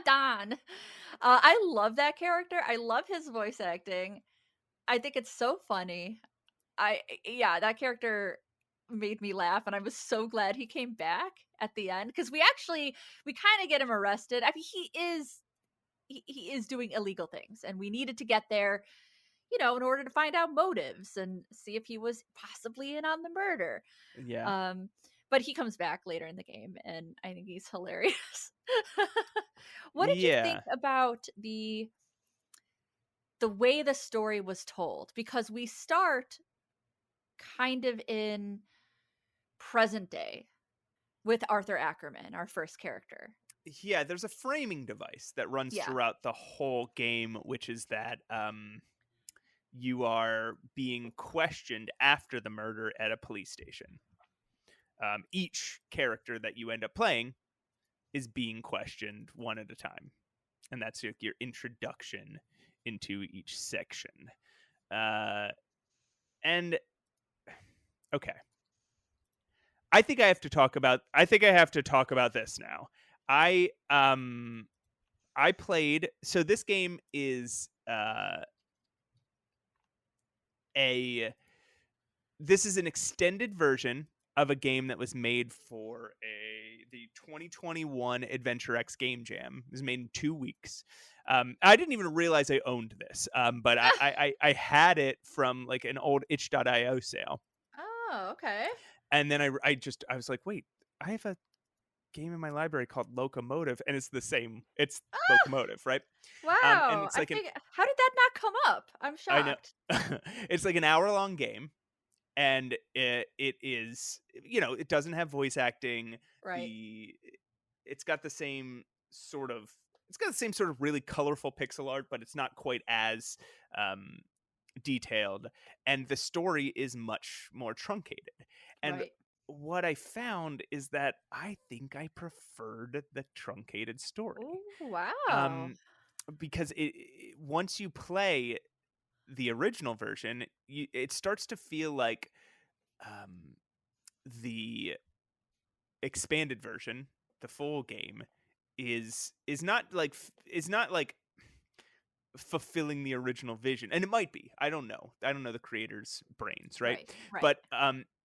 Don. I love that character. I love his voice acting. I think it's so funny. Yeah, that character made me laugh, and I was so glad he came back at the end because we kind of get him arrested. I mean, he is doing illegal things, and we needed to get there, in order to find out motives and see if he was possibly in on the murder. Yeah. Um, but he comes back later in the game, and I think he's hilarious. What did you think Yeah. about the way the story was told? Because we start kind of in present day with Arthur Ackerman, our first character. Yeah, there's a framing device that runs Yeah. throughout the whole game, which is that you are being questioned after the murder at a police station. Each character that you end up playing is being questioned one at a time. And that's your introduction into each section. And okay. I think I have to talk about this now. I played, so this game is this is an extended version of a game that was made for the 2021 Adventure X Game Jam. It was made in 2 weeks. I didn't even realize I owned this, but I had it from like an old itch.io sale. Oh, okay. And then I was like, wait, I have a game in my library called Loco Motive, and it's the same. It's Loco Motive, right? And Wow. it's like How did that not come up? I'm I know. shocked. It's like an hour-long game, and it is, it doesn't have voice acting. Right. It's got the same sort of really colorful pixel art, but it's not quite as detailed, and the story is much more truncated. And Right. what I found is that I think I preferred the truncated story. Ooh, wow. Because once you play the original version, it starts to feel like the expanded version, the full game, is not like fulfilling the original vision, and it might be. I don't know the creators' brains, right? Right. But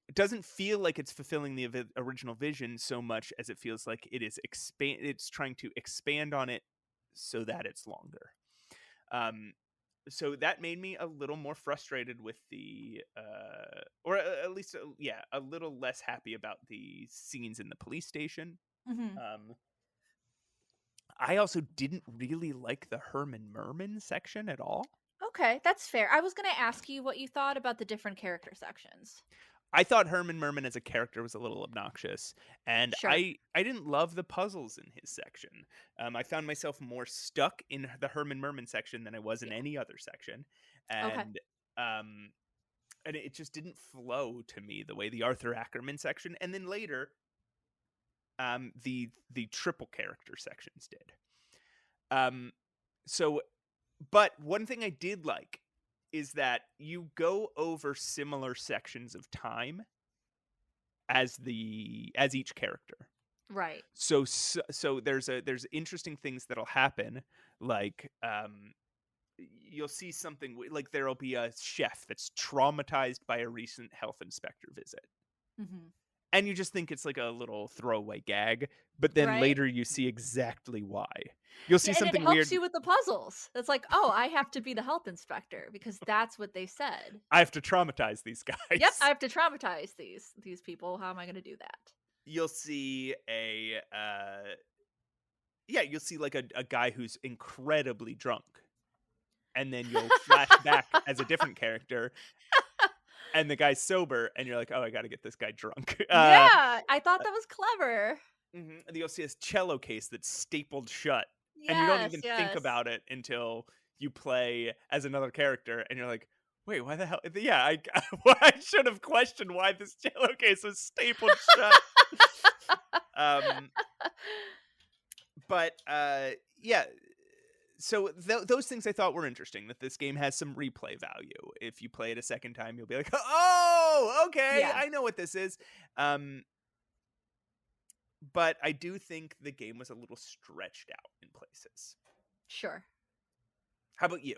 it doesn't feel like it's fulfilling the original vision so much as it feels like it is it's trying to expand on it so that it's longer. So that made me a little more frustrated with the or at least a little less happy about the scenes in the police station. Mhm. I also didn't really like the Herman Merman section at all. Okay, that's fair. I was going to ask you what you thought about the different character sections. I thought Herman Merman as a character was a little obnoxious, and Sure. I didn't love the puzzles in his section. I found myself more stuck in the Herman Merman section than I was in Yeah. any other section, Okay. and it just didn't flow to me the way the Arthur Ackerman section, and then later, the triple character sections did. But one thing I did like is that you go over similar sections of time as each character. Right. So there's interesting things that'll happen, like you'll see something like there'll be a chef that's traumatized by a recent health inspector visit. Mhm. And you just think it's like a little throwaway gag, but then Right? later you see exactly why. You'll see Yeah, and it something helps weird. you with the puzzles. It's like, "Oh, I have to be the health inspector because that's what they said." I have to traumatize these guys. Yep, I have to traumatize these people. How am I going to do that? You'll see you'll see like a guy who's incredibly drunk, and then you'll flash back as a different character, and the guy's sober, and you're like, oh, I got to get this guy drunk. Yeah, I thought that was clever. And you'll see this cello case that's stapled shut, and you don't Yes, even think yes. about it until you play as another character, and you're like, wait, why the hell? Yeah, I should have questioned why this cello case was stapled shut. um, but yeah. So those things I thought were interesting. That this game has some replay value. If you play it a second time, you'll be like, "Oh, okay, Yeah, I know what this is." Um, but I do think the game was a little stretched out in places. sure. How about you?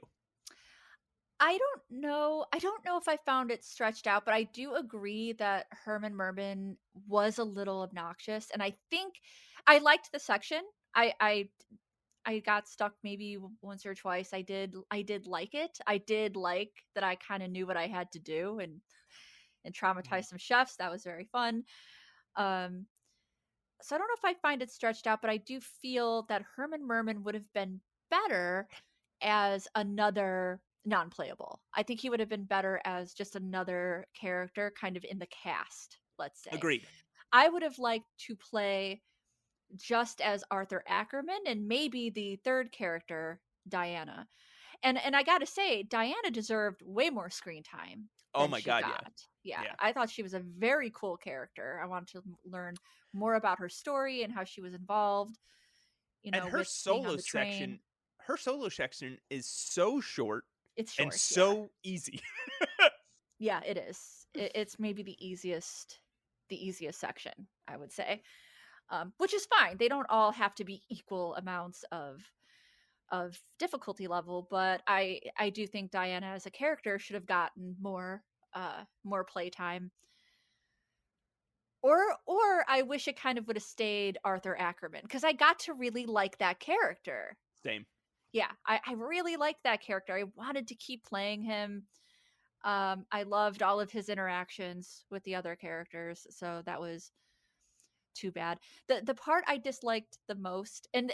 I don't know. I don't know if I found it stretched out, but I do agree that Herman Merman was a little obnoxious, and I think I liked the section. I got stuck maybe once or twice. I did like it. I did like that I kind of knew what I had to do and Mhm. traumatize some chefs. That was very fun. Um so I don't know if I find it stretched out, but I do feel that Herman Merman would have been better as another non-playable. I think he would have been better as just another character kind of in the cast, let's say. Agreed. I would have liked to play just as Arthur Ackerman and maybe the third character, Diana. And I got to say, Diana deserved way more screen time Oh than my she god, yeah, got. Yeah, yeah. I thought she was a very cool character. I wanted to learn more about her story and how she was involved, And with being on the train. her solo section is so short It's and short, yeah. so easy. Yeah, it is. It's maybe the easiest section, I would say. Which is fine. They don't all have to be equal amounts of difficulty level, but I do think Diana as a character should have gotten more playtime. Or I wish it kind of would have stayed Arthur Ackerman because I got to really like that character. Same. Yeah, I really liked that character. I wanted to keep playing him. I loved all of his interactions with the other characters, so that was too bad. The part I disliked the most, and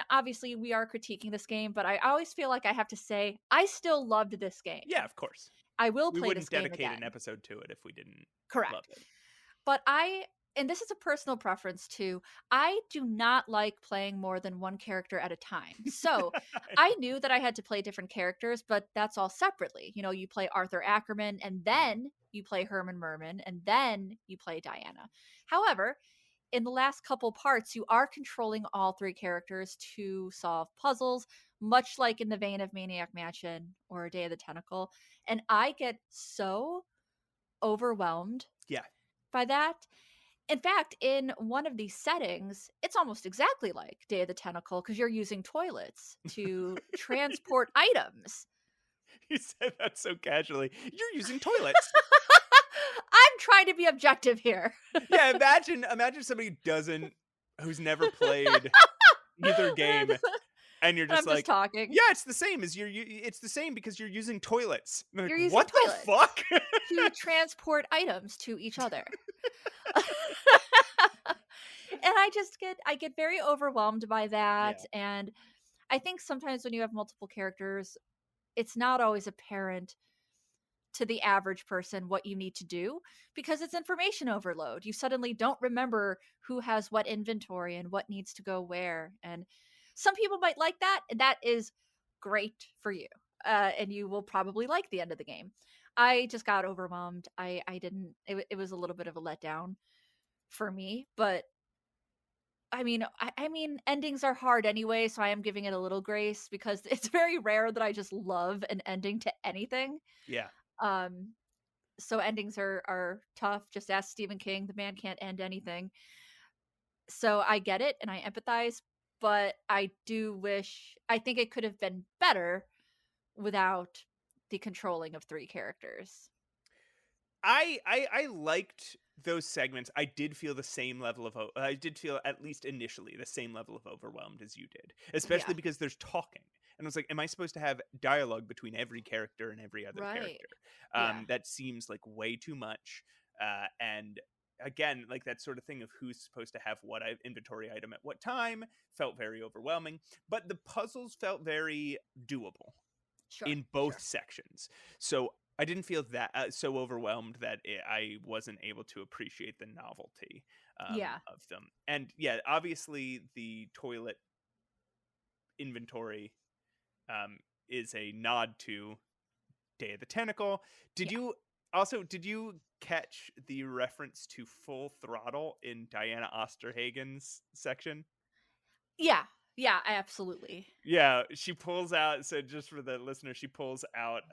obviously we are critiquing this game, but I always feel like I have to say I still loved this game. Yeah, of course. I will We play this wouldn't game dedicate an again. episode to it if we didn't love Correct. it. But and this is a personal preference too, I do not like playing more than one character at a time. So I knew that I had to play different characters, but that's all separately. You play Arthur Ackerman, and then you play Herman Merman, and then you play Diana. However, in the last couple parts, you are controlling all three characters to solve puzzles, much like in the vein of Maniac Mansion or Day of the Tentacle. And I get so overwhelmed Yeah. by that. In fact, in one of these settings, it's almost exactly like Day of the Tentacle because you're using toilets to transport items. You said that so casually. You're using toilets. I'm trying to be objective here. Yeah, imagine somebody who's never played either game, and you're just I'm just like, talking. yeah, it's the same as it's the same because you're using toilets. I'm like, You're using what the toilets fuck? to transport items to each other. And I get very overwhelmed by that. Yeah. And I think sometimes when you have multiple characters, it's not always apparent to the average person what you need to do because it's information overload. You suddenly don't remember who has what inventory and what needs to go where. And some people might like that, and that is great for you. And you will probably like the end of the game. I just got overwhelmed. I didn't. It was a little bit of a letdown for me, but I mean, endings are hard anyway, so I am giving it a little grace because it's very rare that I just love an ending to anything. Yeah. Um, so endings are tough. Just ask Stephen King; the man can't end anything. So I get it and I empathize, but I do wish. I think it could have been better without the controlling of three characters. I liked those segments. I did feel the same level of I did feel at least initially the same level of overwhelmed as you did, especially Yeah, because there's talking. And I was like, am I supposed to have dialogue between every character and every other right. character? Yeah, That seems like way too much. And again, like that sort of thing of who's supposed to have what inventory item at what time felt very overwhelming. But the puzzles felt very doable sure, in both sure. sections. So I didn't feel that so overwhelmed that I wasn't able to appreciate the novelty Yeah. of them. And yeah, obviously the toilet inventory um, is a nod to Day of the Tentacle. Did Yeah. you did you catch the reference to Full Throttle in Diana Osterhagen's section? Yeah. Yeah, absolutely. Yeah, she pulls out. So just for the listener, she pulls out.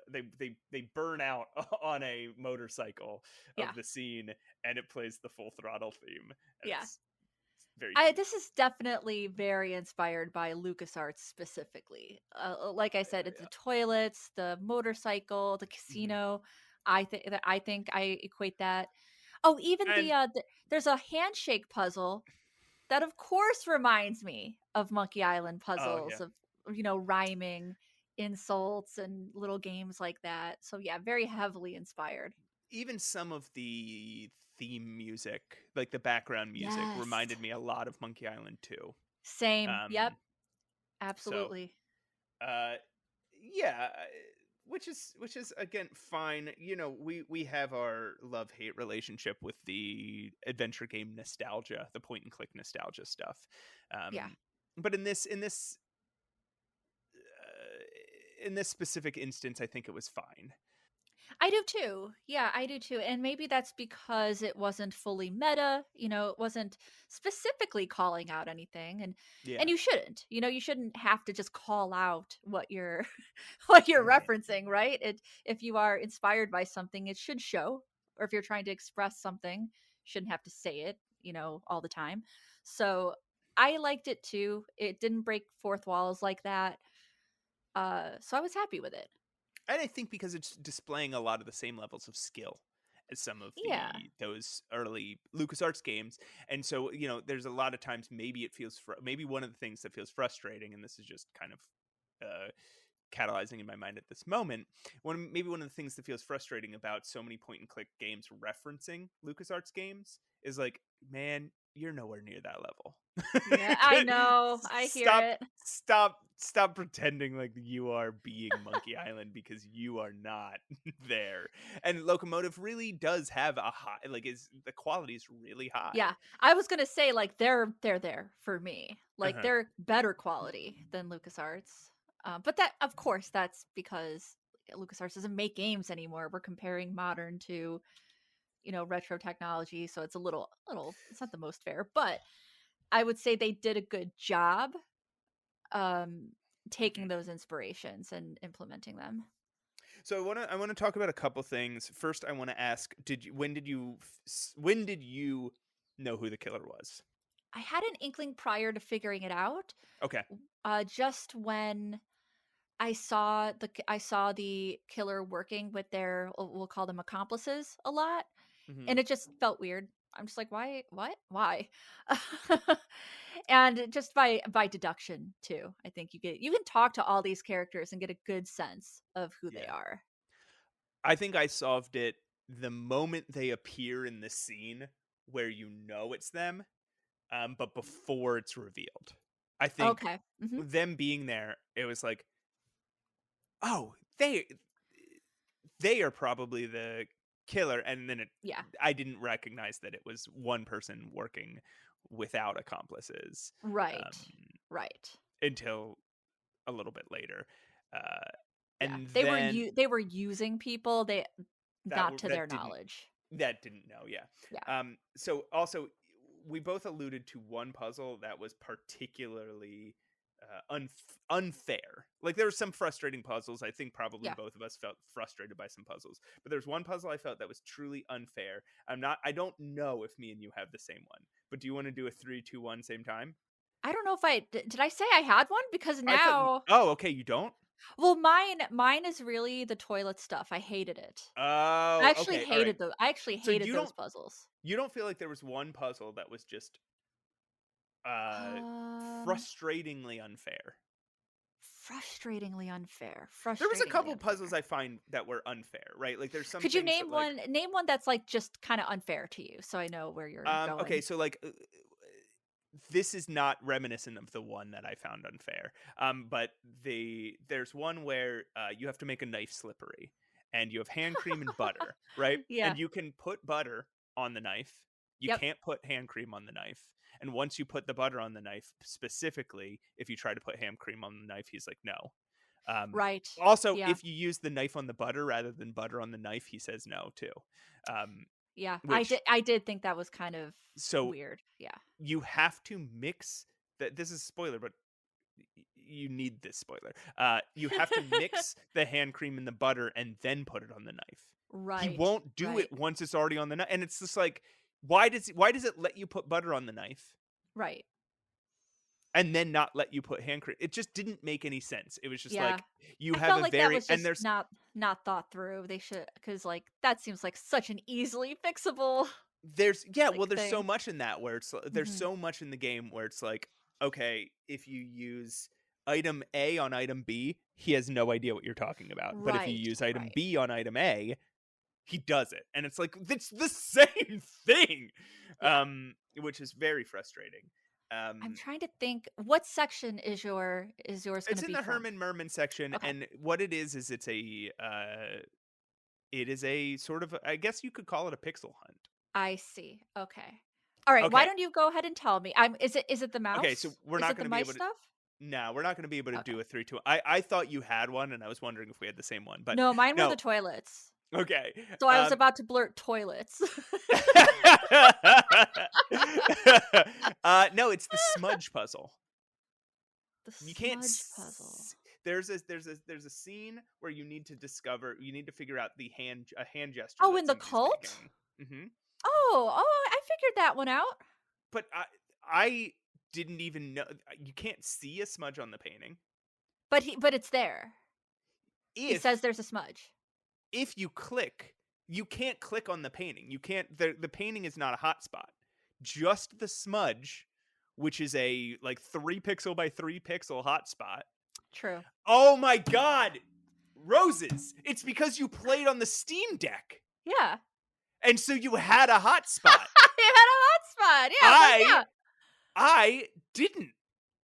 They burn out on a motorcycle Yeah. of the scene, and it plays the Full Throttle theme, and Yeah. it's very cute. This is definitely very inspired by Lucasarts specifically. Like I said, it's the Yeah, toilets, the motorcycle, the yeah. Hmm. casino. I think I equate that. Oh, even And there's a handshake puzzle that of course reminds me of Monkey Island oh puzzles yeah, of rhyming insults and little games like that. So yeah, very heavily inspired. even some of the theme music, like the background music, Yes. reminded me a lot of Monkey Island too. Same. Yep. Um, so Absolutely. uh, yeah, which is again fine. You know, we have our love-hate relationship with the adventure game nostalgia, the point and click nostalgia stuff. Yeah. But in this specific instance, I think it was fine. I do too. Yeah, I do too. And maybe that's because it wasn't fully meta, it wasn't specifically calling out anything, and Yeah. you shouldn't. You shouldn't have to just call out what you're what you're Right. referencing, right? If you are inspired by something, it should show. Or if you're trying to express something, you shouldn't have to say it, all the time. So, I liked it too. It didn't break fourth walls like that. So I was happy with it. And I think because it's displaying a lot of the same levels of skill as some of Yeah. those early LucasArts games, and so there's a lot of times maybe it feels maybe one of the things that feels frustrating, and this is just kind of uh, catalyzing in my mind at this moment. Maybe one of the things that feels frustrating about so many point and click games referencing LucasArts games is like, man, you're nowhere near that level. Yeah, I know. I hear stop, it. stop pretending like you are being Monkey Island because you are not there. And Loco Motive really does have a high, like, is the quality is really high. Yeah. I was gonna say, like, they're there for me. Like, Uh-huh. they're better quality than LucasArts. But that, of course, that's because LucasArts doesn't make games anymore. We're comparing modern to, retro technology, so it's a little it's not the most fair, but I would say they did a good job um taking Mhm. those inspirations and implementing them. So I want to talk about a couple things. First, I want to ask: when did you know who the killer was? I had an inkling prior to figuring it out, Okay. just when I saw the killer working with their, we'll call them accomplices a lot, Hmm. and it just felt weird. I'm just like, why? What? Why? And just by deduction too, I think you can talk to all these characters and get a good sense of who they Yeah. are. I think I solved it the moment they appear in the scene where it's them, but before it's revealed. I think Okay. Hmm. them being there, it was like, oh, they are probably the killer, and then Yeah. I didn't recognize that it was one person working without accomplices Right. um, Right. until a little bit later, uh, Yeah. and They were then they were using people, they that not to their knowledge. didn't know, yeah. Yeah. So also, we both alluded to one puzzle that was particularly unfair. Like there were some frustrating puzzles. I think probably Yeah. both of us felt frustrated by some puzzles, but there's one puzzle I felt that was truly unfair. I don't know if me and you have the same one, but do you want to do a 3, 2, 1 same time? I don't know if did I say I had one? Because I thought. now, Oh, okay. You don't. well, mine is really the toilet stuff. I hated it. Oh, okay. All right. I actually So hated those puzzles. you don't feel like there was one puzzle that was just uh Um, frustratingly unfair. Frustratingly unfair. There was a Frustratingly couple puzzles unfair. I find that were unfair, right? Like there's some Could you things that like name one that's like just kind of unfair to you so I know where you're okay, going? so like this is not reminiscent of the one that I found unfair. But there's one where you have to make a knife slippery. and you have hand cream and butter, right? Yeah. And you can put butter on the knife. You Yep. can't put hand cream on the knife. And once you put the butter on the knife, specifically, if you try to put hand cream on the knife, he's like, no. Right. Also, Yeah. if you use the knife on the butter rather than butter on the knife, he says no too. Yeah. Which I did think that was kind of so weird. Yeah. you have to mix that. This is a spoiler, but you need this spoiler. You have to mix the hand cream and the butter and then put it on the knife. He Right. won't do it once it's already on the knife, and it's just like, why does it let you put butter on the knife? Right. And then not let you put hand cream? It just didn't make any sense. It was just Yeah. like, you I have felt a like that very was and just there's not thought through. They should, because like that seems like such an easily fixable there's like there's so thing. much in that where it's there's Mhm. so much in the game where it's like, okay, if you use item A on item B, he has no idea what you're talking about. But if you Right. use item Right. B on item A, he does it, and it's like, it's the same thing. Yeah. Which is very frustrating. I'm trying to think, what section is yours going It's to in be the from? Herman Merman section, Okay. and what it is it is a sort of, I guess you could call it a pixel hunt. I see. Okay. All right. Why Okay. don't you go ahead and tell me? Is it the Okay, so mouse? we're Is not it the going to be mice able to. stuff? No, we're not going to be able to Okay. do a 3-2. I thought you had one, and I was wondering if we had the same one, but No, mine were no. the toilets. Okay. So I was about to blurt toilets. No, it's the smudge puzzle. The You can't. smudge puzzle. There's a scene where you need to figure out a hand gesture. Oh, that in the somebody's cult? making. Oh, I figured that one out. But I didn't even know. You can't see a smudge on the painting. But it's there. He If says there's a smudge. if you click, you can't click on the painting. You can't. The painting is not a hotspot. Just the smudge, which is a like 3 pixel by 3 pixel hotspot. True. Oh my god, Roses! It's because you played on the Steam Deck, Yeah. and so you had a hotspot. You had a hotspot. Yeah. I didn't.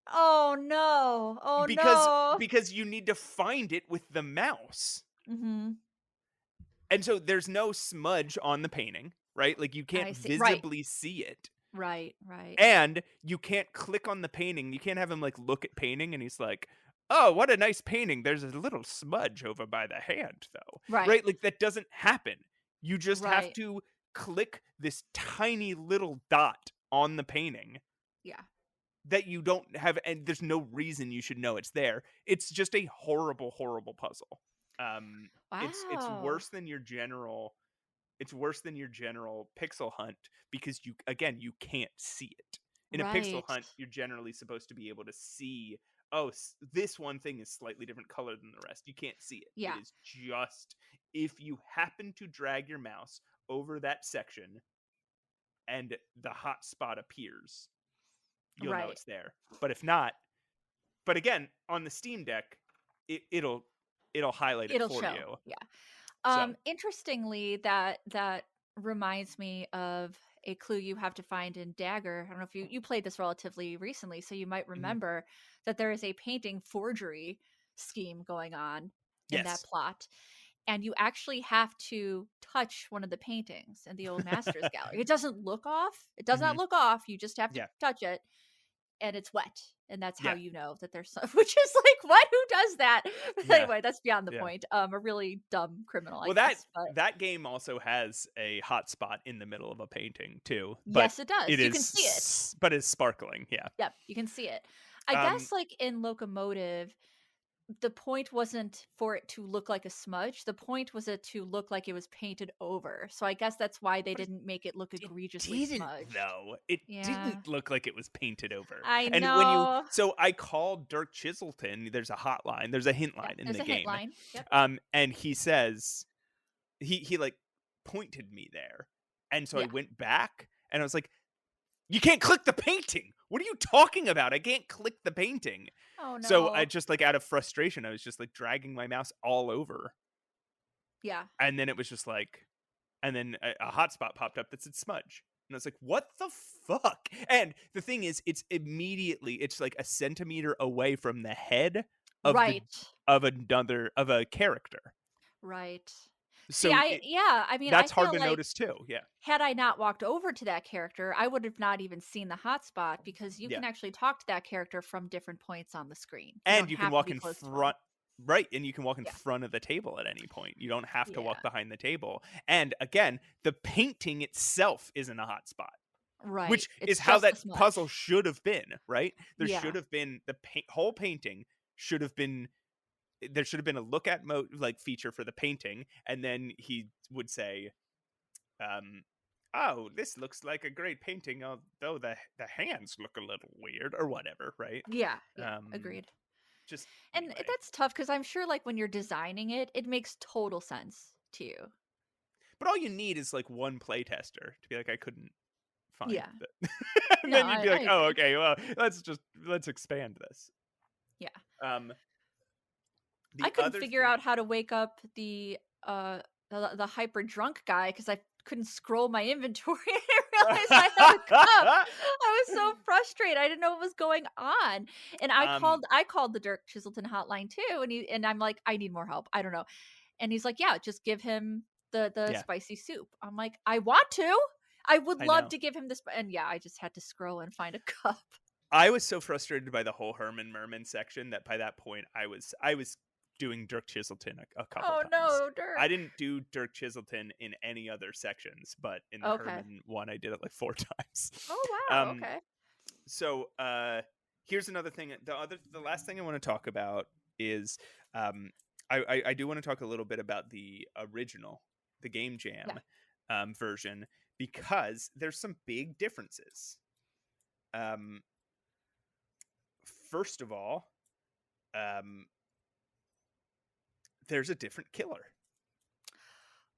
Oh no. Oh no. Because you need to find it with the mouse. Mm-hmm. And so there's no smudge on the painting, right? Like you can't visibly see it. Right. And you can't click on the painting. You can't have him like look at painting and he's like, "Oh, what a nice painting. There's a little smudge over by the hand though." Right? Like that doesn't happen. You just have to click this tiny little dot on the painting. Yeah. That you don't have, and there's no reason you should know it's there. It's just a horrible, horrible puzzle. Wow. It's worse than your general. It's worse than your general pixel hunt because you can't see it. In a pixel hunt, you're generally supposed to be able to see. Oh, this one thing is slightly different color than the rest. You can't see it. Yeah. It is just if you happen to drag your mouse over that section, and the hot spot appears, you'll know it's there. But if not, but again, on the Steam Deck, it'll highlight it for you. Yeah. Interestingly, that reminds me of a clue you have to find in Dagger. I don't know if you played this relatively recently, so you might remember that there is a painting forgery scheme going on in that plot. And you actually have to touch one of the paintings in the old Masters Gallery. It doesn't look off. It does not look off. You just have to touch it. And it's wet, and that's how you know that there's some, which is like, what? Who does that? Anyway, that's beyond the point. A really dumb criminal. Well, I guess, that game also has a hotspot in the middle of a painting too. But yes, it does. You can see it, but it's sparkling. Yeah. Yep, you can see it. I guess, like in Loco Motive, the point wasn't for it to look like a smudge. The point was it to look like it was painted over. So I guess that's why they didn't make it look egregiously smudged. No, it didn't look like it was painted over. I and know. So I called Dirk Chiselton. There's a hotline. There's a hint line in the game. Hint line. Yep. And he says he like pointed me there, and so I went back, and I was like, "You can't click the painting. What are you talking about? I can't click the painting." Oh no. So I just like out of frustration, I was just like dragging my mouse all over. Yeah. And then it was just like, and then a hotspot popped up that said smudge. And I was like, what the fuck? And the thing is, it's like a centimeter away from the head of of a character. Right. See, So I mean, I that's hard feel to like notice too. Yeah. had I not walked over to that character, I would have not even seen the hotspot because you Yeah. can actually talk to that character from different points on the screen. You And don't you can have to walk be in close to him. front, right? And you can walk in Yeah. front of the table at any point. You don't have to walk Yeah. behind the table. And again, the painting itself isn't a hotspot, Right. which It's is how just that as much. puzzle should have been, right? There should Yeah. have been whole painting should have been there should have been a look at like feature for the painting, and then he would say, "Oh, this looks like a great painting, although the hands look a little weird," or whatever, right? Yeah. Yeah. Um, Agreed. just And anyway. that's tough because I'm sure, like, when you're designing it, it makes total sense to you. But all you need is like one playtester to be like, I couldn't find Yeah. that. And No, then you'd be I like, oh, agree. okay, well, let's expand this. Yeah. Um, I the couldn't other figure thing, out how to wake up the hyper drunk guy because I couldn't scroll my inventory. I realized I had a cup. I was so frustrated. I didn't know what was going on. And um, I called the Dirk Chiselton hotline too. And I'm like, I need more help. I don't know. And he's like, yeah, just give him the yeah, spicy soup. I'm like, I want to. I would I love know. to give him this. And yeah, I just had to scroll and find a cup. I was so frustrated by the whole Herman Merman section that by that point I was doing Dirk Chiselton a couple Oh times. no, Dirk. I didn't do Dirk Chiselton in any other sections, but in the Okay. Herman one, I did it like 4 times. Oh wow. Um, Okay. so here's another thing. The last thing I want to talk about is I do want to talk a little bit about the original, the Game Yeah. Jam version, because there's some big differences. Um, First of all, um, there's a different killer.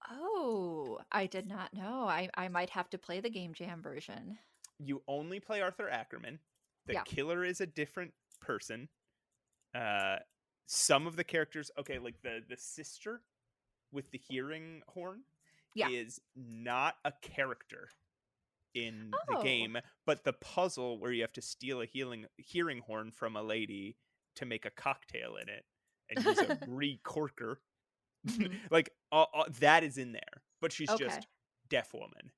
Oh, I did not know. I might have to play the Game Jam version. You only play Arthur Ackerman. The Yeah. killer is a different person. Some of the characters, okay, like the sister with the hearing horn Yeah. is not a character in the Oh. game, but the puzzle where you have to steal a hearing horn from a lady to make a cocktail in it and use a recorker, Mhm. like that is in there, but she's Okay. just deaf woman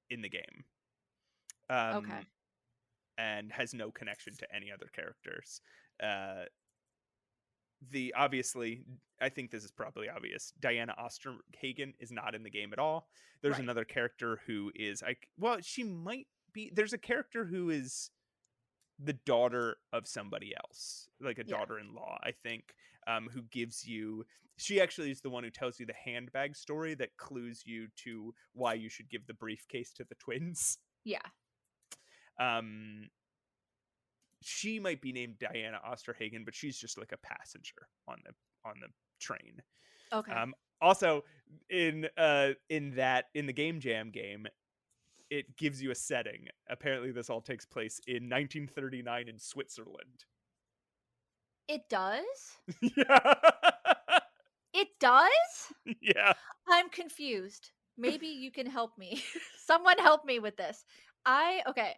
in the game, Okay. and has no connection to any other characters. Uh, Obviously, I think this is probably obvious. Diana Osterhagen is not in the game at all. There's Right. another character who is well, she might be. There's a character who is the daughter of somebody else, like a Yeah. daughter-in-law, I think, who gives you. She actually is the one who tells you the handbag story that clues you to why you should give the briefcase to the twins. Yeah. Um, she might be named Diana Osterhagen, but she's just like a passenger on the train. Okay. Also, in the Game Jam game, it gives you a setting. Apparently, this all takes place in 1939 in Switzerland. It does? Yeah. It does? Yeah. I'm confused. Maybe you can help me. Someone help me with this. Okay.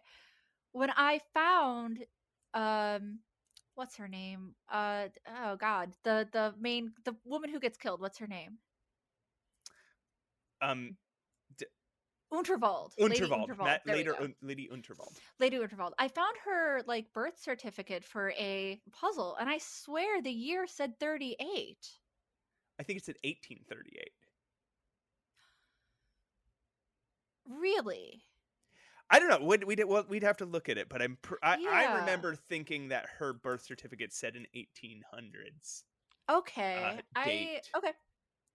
When I found what's her name? Oh god. The woman who gets killed, what's her name? Um, Untervald. Lady Untervald, Untervald. There we go. Lady Untervald. Lady Untervald. I found her like birth certificate for a puzzle, and I swear the year said 38. I think it's at 1838. Really? I don't know. We'd have to look at it, but I Yeah. remember thinking that her birth certificate said an 1800s Okay. date. Okay.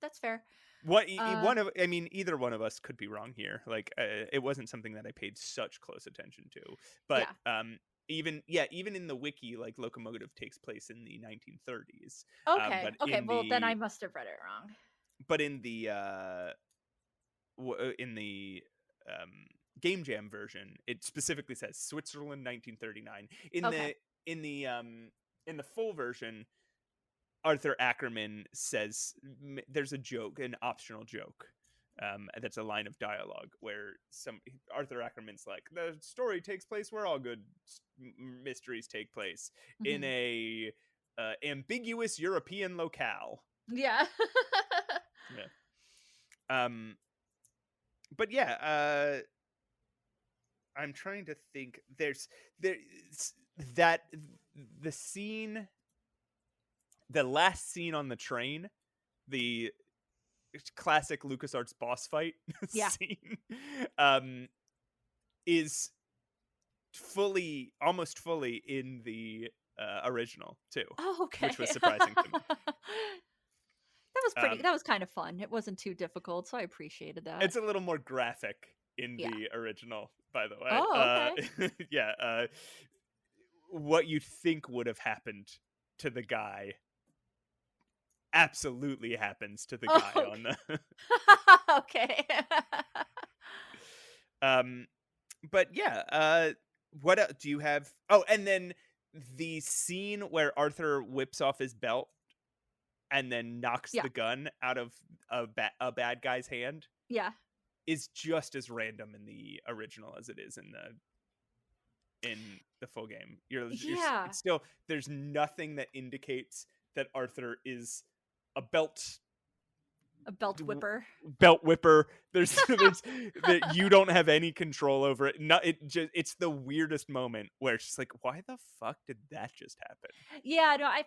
That's fair. Either one of us could be wrong here. Like, it wasn't something that I paid such close attention to. But Yeah. even in the wiki, like Loco Motive takes place in the 1930s. Okay. But Okay. Well, then I must have read it wrong. But in the Game Jam version, it specifically says Switzerland 1939. Okay. In the full version, Arthur Ackerman says there's a joke, an optional joke, that's a line of dialogue where Arthur Ackerman's like, the story takes place where all good mysteries take place, in Mhm. a ambiguous European locale. Yeah. Um, but yeah, I'm trying to think. There's that the scene, the last scene on the train, the classic LucasArts boss fight Yeah. scene, is almost fully in the original too, Oh, okay. which was surprising to me. That was kind of fun. It wasn't too difficult, so I appreciated that. It's a little more graphic in Yeah. the original, by the way. Oh, okay. Yeah, what you think would have happened to the guy absolutely happens to the Oh, guy on the okay. um but yeah, what else do you have? Oh, and then the scene where Arthur whips off his belt and then knocks Yeah. the gun out of a bad guy's hand Yeah. is just as random in the original as it is in the full game. Yeah. It's still, there's nothing that indicates that Arthur is a belt A belt whipper. whipper. There's that you don't have any control over it. It's the weirdest moment where it's just like, why the fuck did that just happen? Yeah, no, I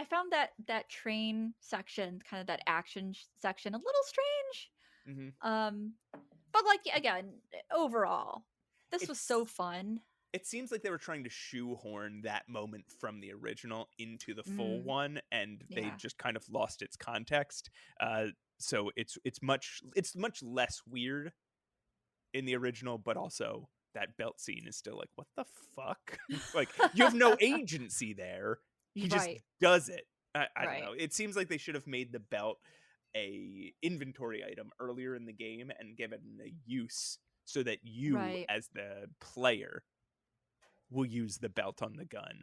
found that train section, kind of that action section, a little strange. But like again, overall, this was so fun. It seems like they were trying to shoehorn that moment from the original into the full Mm, one, and they yeah. just kind of lost its context. So it's much less weird in the original, but also that belt scene is still like, what the fuck? Like, you have no agency there. He just Right. does it. I don't Right. know. It seems like they should have made the belt a inventory item earlier in the game and given a use so that you, Right. as the player, will use the belt on the gun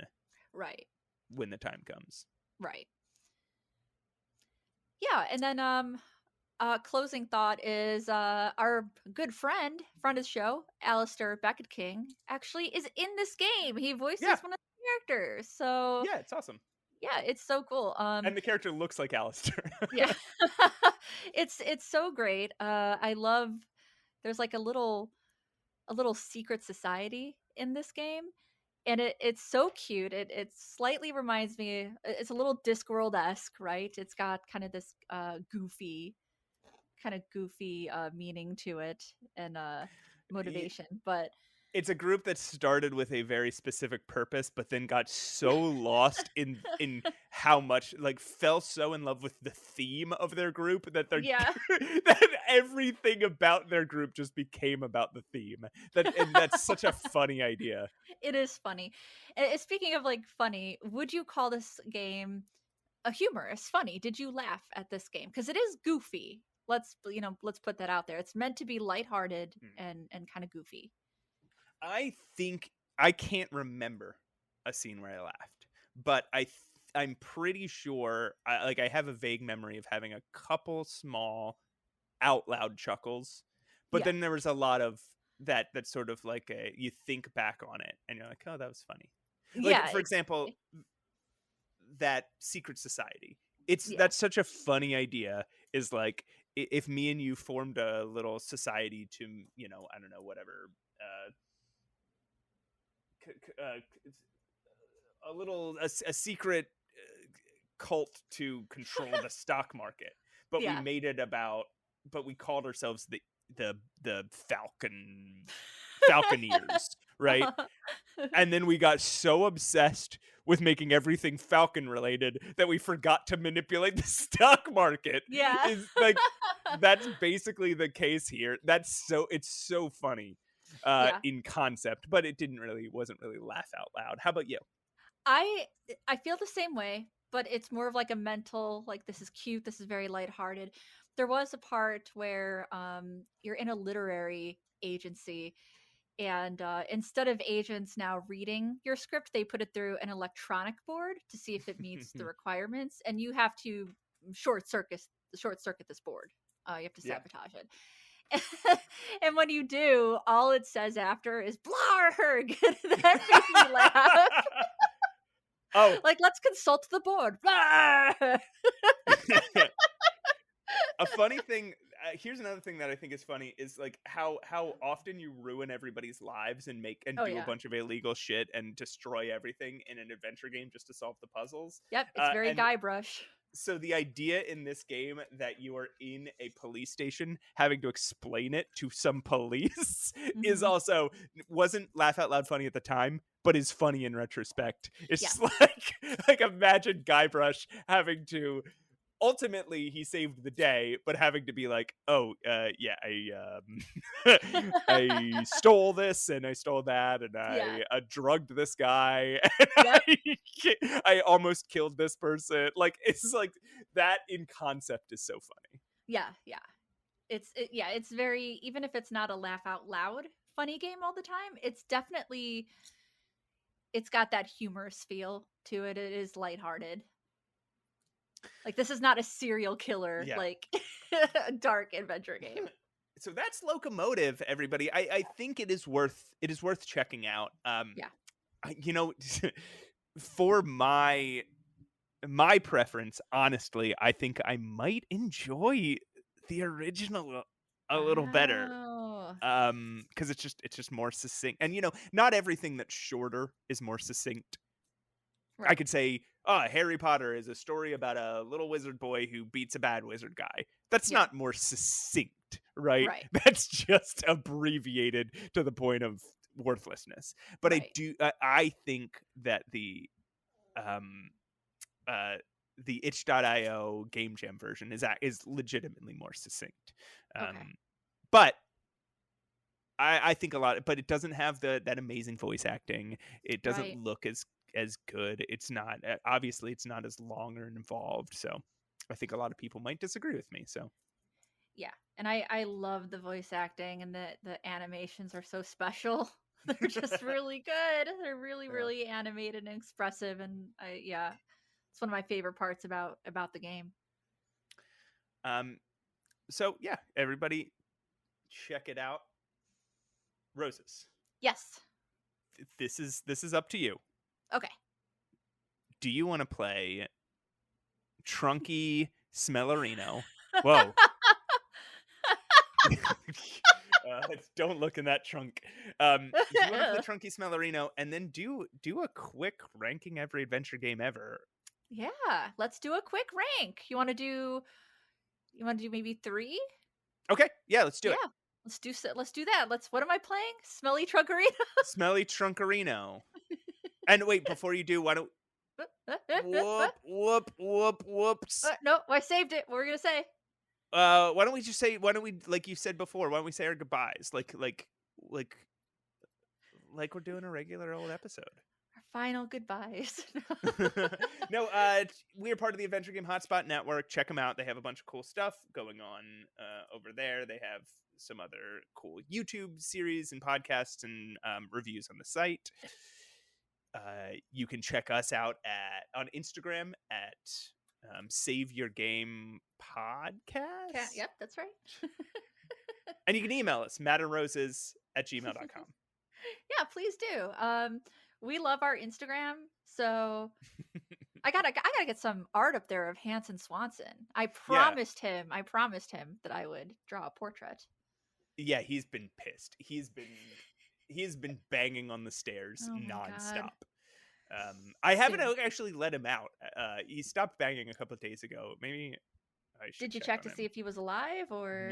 Right. when the time comes. Right. Yeah, and then closing thought is our good friend of the show, Alistair Beckett King, actually is in this game. He voices Yeah. one of the characters. So Yeah, it's awesome. yeah, it's so cool. And the character looks like Alistair. Yeah. It's so great. I love there's like a little secret society in this game. And it's so cute. It slightly reminds me, it's a little Discworld-esque, right? It's got kind of this goofy meaning to it and motivation. But It's a group that started with a very specific purpose, but then got so lost in how much, like, fell so in love with the theme of their group that they're yeah. that everything about their group just became about the theme. And that's such a funny idea. It is funny. Speaking of like funny, would you call this game a humorous, funny? Did you laugh at this game? Because it is goofy. Let's put that out there. It's meant to be lighthearted and kind of goofy. I think I can't remember a scene where I laughed, but I'm pretty sure I have a vague memory of having a couple small out loud chuckles, but then there was a lot of that sort of like you think back on it and you're like, oh, that was funny. Like, Yeah. for example, that secret society. Yeah. That's such a funny idea. Is like, if me and you formed a little society to, I don't know, whatever, a secret cult to control the stock market, but Yeah. but we called ourselves the Falconeers, right? And then we got so obsessed with making everything Falcon related that we forgot to manipulate the stock market. Yeah. Is like, that's basically the case here. It's so funny in concept, but it wasn't really laugh out loud. How about you? I feel the same way, but it's more of like a mental, like, this is cute, this is very lighthearted. There was a part where you're in a literary agency, and instead of agents now reading your script, they put it through an electronic board to see if it meets the requirements, and you have to short circuit this board. You have to sabotage it. And when you do, all it says after is blarg. That made me laugh. Oh, like, let's consult the board. A funny thing, here's another thing that I think is funny is like how often you ruin everybody's lives and Oh do a yeah. bunch of illegal shit and destroy everything in an adventure game just to solve the puzzles. Yep, it's very And Guybrush. so the idea in this game that you are in a police station having to explain it to some police is also wasn't laugh out loud funny at the time, but is funny in retrospect. It's Yes. just like imagine Guybrush having to ultimately he saved the day, but having to be like, oh, yeah, I stole this and I stole that and Yeah. I drugged this guy and Yep. I almost killed this person. Like it's like that in concept is so funny. Yeah, yeah. It's very, even if it's not a laugh out loud funny game all the time, it's got that humorous feel to it. It is lighthearted. Like this is not a serial killer, like dark adventure game. So that's Loco Motive, everybody. I think it is worth checking out. You know, for my preference, honestly, I think I might enjoy the original a little better. Because it's just more succinct. And you know, not everything that's shorter is more succinct. Right. I could say, Harry Potter is a story about a little wizard boy who beats a bad wizard guy. That's not more succinct, right? That's just abbreviated to the point of worthlessness. But I think that the itch.io Game Jam version is legitimately more succinct. But I think a lot, but it doesn't have that amazing voice acting. It doesn't look as good. It's not, obviously it's not as long or involved. So I think a lot of people might disagree with me. So yeah. And I love the voice acting, and the animations are so special. They're just really good. They're really animated and expressive. And it's one of my favorite parts about the game. So yeah, everybody check it out. Roses. Yes. This is up to you. Okay. Do you want to play Trunky Smellerino? Whoa. Don't look in that trunk. Do you want to play Trunky Smellerino and then do a quick ranking every adventure game ever? Yeah, let's do a quick rank. You want to do maybe 3? Okay, yeah, let's do it. Let's do that. What am I playing? Smelly Trunkerino? Smelly Trunkerino. And wait, before you do, why don't whoops. No, I saved it. What were we gonna say? Why don't we, like you said before, why don't we say our goodbyes? Like we're doing a regular old episode. Our final goodbyes. No, we are part of the Adventure Game Hotspot Network. Check them out. They have a bunch of cool stuff going on over there. They have some other cool YouTube series and podcasts and reviews on the site. You can check us out on Instagram at Save Your Game Podcast. Yep, that's right. And you can email us, mattandroses@gmail.com. Yeah, please do. We love our Instagram, so I gotta get some art up there of Hanson Swanson. I promised him that I would draw a portrait. Yeah, he's been pissed. He's been banging on the stairs nonstop. I haven't actually let him out. He stopped banging a couple of days ago. Maybe I should. Did you check to see if he was alive or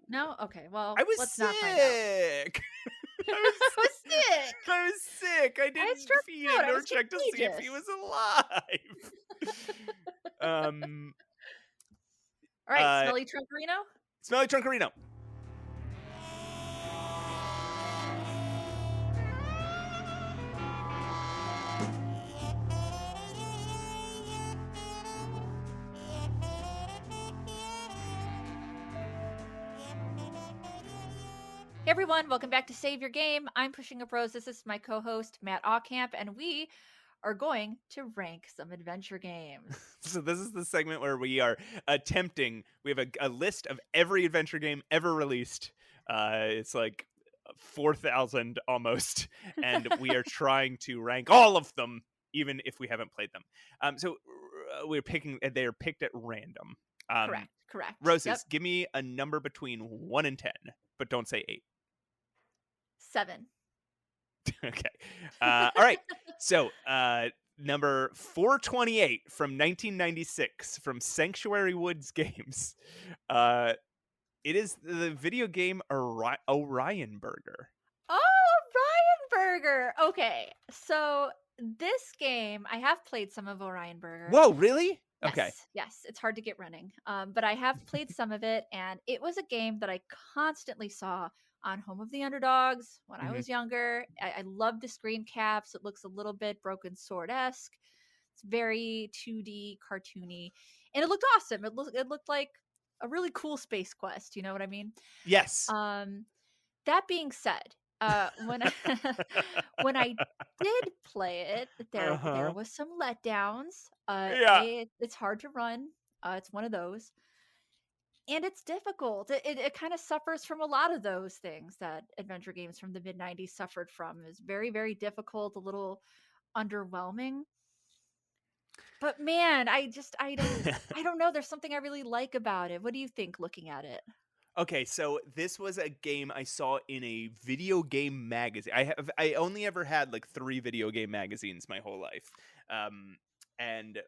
no? Okay, well, I was let's sick. Not find out. I was sick. I was sick. I didn't feed him or check to see if he was alive. All right, Smelly Trunkerino. Smelly Trunkerino. Hey everyone, welcome back to Save Your Game. I'm Pushing Up Rose. This is my co-host, Matt Aucamp, and we are going to rank some adventure games. So this is the segment where we are attempting, we have a list of every adventure game ever released. It's like 4,000 almost, and we are trying to rank all of them, even if we haven't played them. So we're picking, they are picked at random. Correct. Correct. Yep. Roses, give me a number between 1 and 10, but don't say 8. 7. Okay. All right. So, number 428 from 1996 from Sanctuary Woods Games. It is the video game Orion Burger. Oh, Orion Burger. Okay. So this game, I have played some of Orion Burger. Whoa, really? Okay. Yes, yes, it's hard to get running. But I have played some of it, and it was a game that I constantly saw on Home of the Underdogs when I Hmm. was younger. I love the screen caps. It looks a little bit Broken Sword esque. It's very 2D cartoony, and it looked awesome. It looked like a really cool space quest. You know what I mean? Yes. Um, that being said, when I when I did play it, there Uh-huh. was some letdowns. Yeah. It's hard to run. It's one of those, and it's difficult. It kind of suffers from a lot of those things that adventure games from the mid '90s suffered from. It's very difficult, a little underwhelming. But man, I don't know. There's something I really like about it. What do you think looking at it? Okay, so this was a game I saw in a video game magazine. I only ever had like 3 video game magazines my whole life. And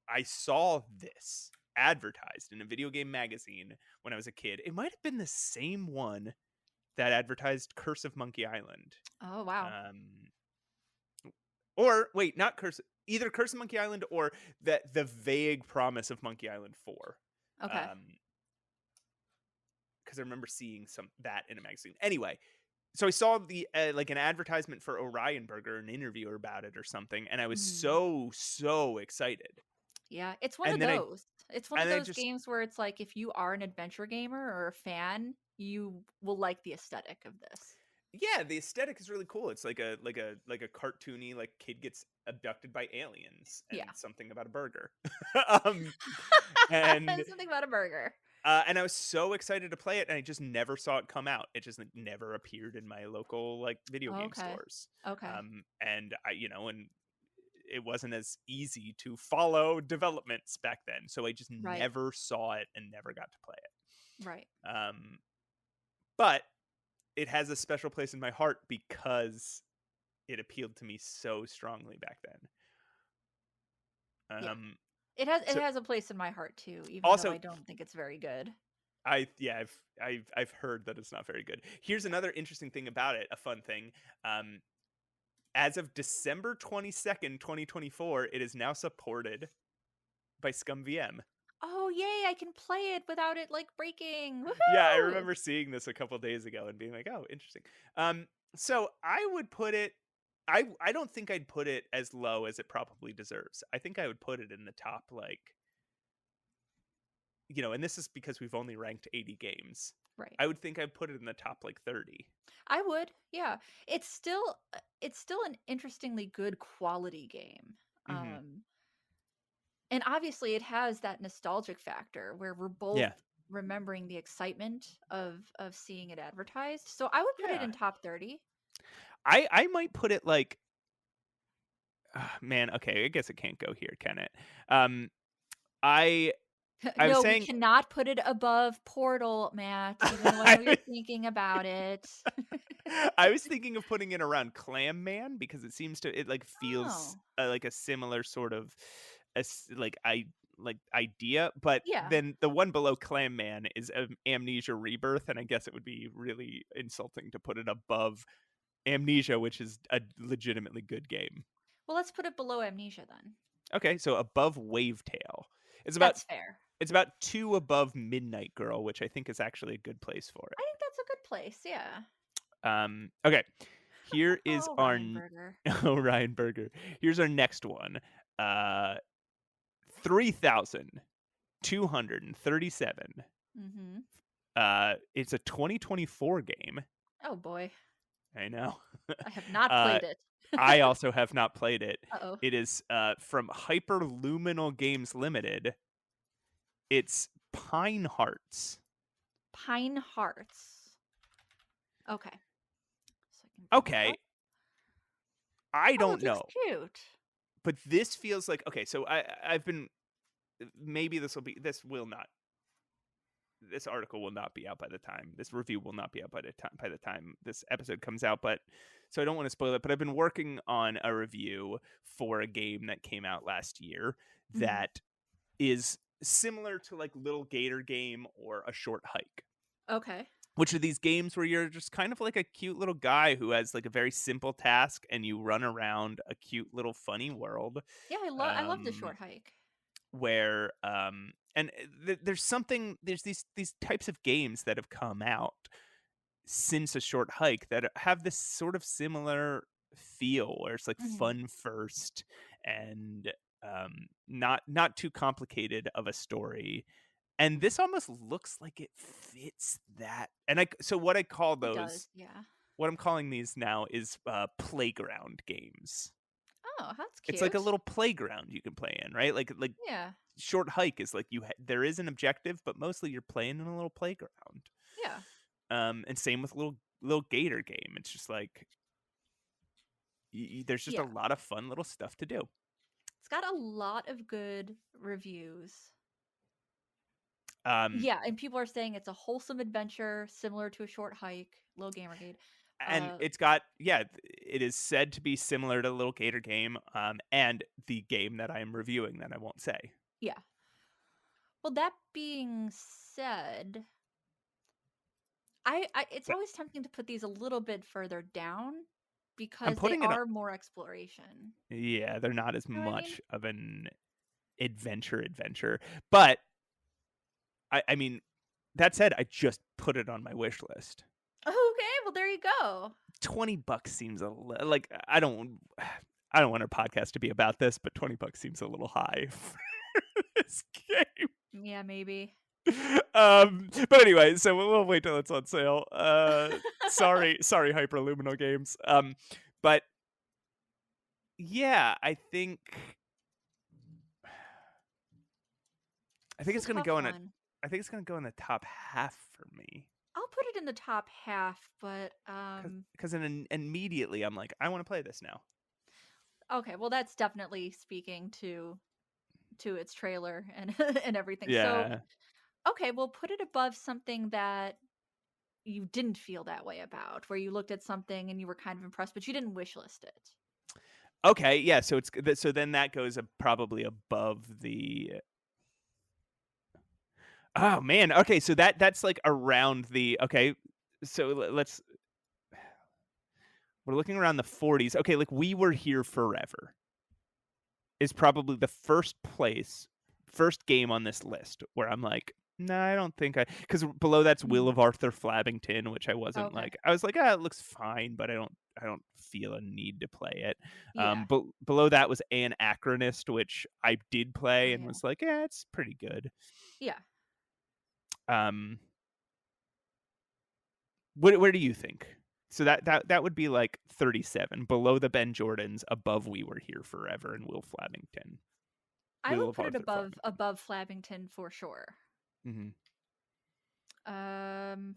I saw this advertised in a video game magazine when I was a kid. It might have been the same one that advertised Curse of Monkey Island. Oh wow. Um, or wait, not either Curse of Monkey Island or the vague promise of Monkey Island 4. Okay. Because I remember seeing that in a magazine. Anyway, so I saw the like an advertisement for Orion Burger, an interview about it or something, and I was Mhm. so excited. Yeah, it's one of And then I those. It's one of and I those just games where it's like if you are an adventure gamer or a fan, you will like the aesthetic of this. yeah, the aesthetic is really cool. It's like a cartoony like kid gets abducted by aliens and Yeah. something about a burger. um, and Something about a burger. and I was so excited to play it, and I just never saw it come out. It just like, never appeared in my local like video game Okay. stores. Okay. And and it wasn't as easy to follow developments back then, so I just Right. never saw it and never got to play Right. it. But it has a special place in my heart because it appealed to me so strongly back then. Yeah. It So has a place in my heart too, even though I also, don't think it's very good. I've heard that it's not very good. Here's another interesting thing about it, a fun thing. Um, as of December 22nd, 2024, it is now supported by ScumVM. Oh yay, I can play it without it like breaking. Yeah, I Woohoo! remember seeing this a couple days ago and being like, "Oh, interesting." So I would put it. I don't think I'd put it as low as it probably deserves. I think I would put it in the top, like, and this is because we've only ranked 80 games. Right. I would think I'd put it in the top like 30. I would. Yeah. It's still an interestingly good quality game. Hmm. Um and obviously it has that nostalgic factor where we're both Yeah, remembering the excitement of seeing it advertised. So I would put it yeah. in top 30. I might put it like, man. Okay, I guess it can't go here, can it? Um, I I was No, we saying cannot put it above Portal, Matt, even when we were I thinking about it. I was thinking of putting it around Clam Man because it like feels Oh. like a similar sort of like idea, but Yeah. then the one below Clam Man is Amnesia Rebirth, and I guess it would be really insulting to put it above Amnesia, which is a legitimately good game. Well, let's put it below Amnesia then. Okay, so above Wavetail. It's about That's fair. it's about 2 above Midnight Girl, which I think is actually a good place for I think that's a good place. Yeah. it. Okay. Here is Oh, our Ryan Burger. Orion Burger. Here's our next one. 3,237. Mhm. It's a 2024 game. Oh boy. I know. I have not uh, played it. I also have not played it. Uh-oh. It is from Hyperluminal Games Limited. It's Pine Hearts. Pine Hearts. Okay. So I can bring it Okay, up. I Oh, don't it looks know, cute. but this feels like okay. So I've been maybe this article will not be out by the time, this review will not be out by the time this episode comes out, but so I don't want to spoil it, but I've been working on a review for a game that came out last year Mhm. that is similar to like Little Gator Game or A Short Hike, Okay. which are these games where you're just kind of like a cute little guy who has like a very simple task and you run around a cute little funny world. Yeah, I love the Um short hike. where and there's these types of games that have come out since A Short Hike that have this sort of similar feel where it's like Mhm. fun first and not too complicated of a story, and this almost looks like it fits that. And so what I call It does. those, Yeah. what I'm calling these now is playground games. Oh, that's It's like a cute. little playground you can play in, right? Like Yeah. Short Hike is like there is an objective, but mostly you're playing in a little playground. Yeah. And same with little Gator Game. It's just like there's just a Yeah. lot of fun little stuff to do. It's got a lot of good reviews. Um, Yeah, and people are saying it's a wholesome adventure similar to a short hike, Little Gamergate. and Uh, it's got, yeah, it is said to be similar to Little Gator Game, and the game that I am reviewing that I won't say. yeah. Well, that being said, it's But always tempting to put these a little bit further down I'm because they putting it up. are more exploration. Yeah, they're not as You know what I mean? much of an adventure, but I mean, that said, I just put it on my wish list. Okay, well there you go. $20 seems like I don't want our podcast to be about this, but $20 seems a little high for this game. Yeah, maybe. But anyway, so we'll wait till it's on sale. Sorry, Hyperluminal Games. But yeah, I think It's a it's gonna tough go one. I think it's gonna go in the top half for me. I'll put it in the top half, but Because then immediately I'm like, I want to play this now. okay, well that's definitely speaking to its trailer and and everything. So, Yeah. okay, we'll put it above something that you didn't feel that way about, where you looked at something and you were kind of impressed, but you didn't wish list it. Okay. Yeah. So then that goes probably above the. Oh man. Okay. So that's like around the. Okay. So let's. We're looking around the 40s. Okay. Like We Were Here Forever is probably the first game on this list where I'm like, no, I don't think because below that's Will Mhm. of Arthur Flabbington, which I wasn't Okay. like. I was like, it looks fine, but I don't feel a need to play it. Yeah. But below that was Anachronist, which I did play Oh and yeah. was like, yeah, it's pretty good. Yeah. Um, where do you think? So that would be like 37 below the Ben Jordans, above We Were Here Forever and Will Flabbington. I Will would of put it Arthur Flabbington. above Flabbington for sure. Mm-hmm. Um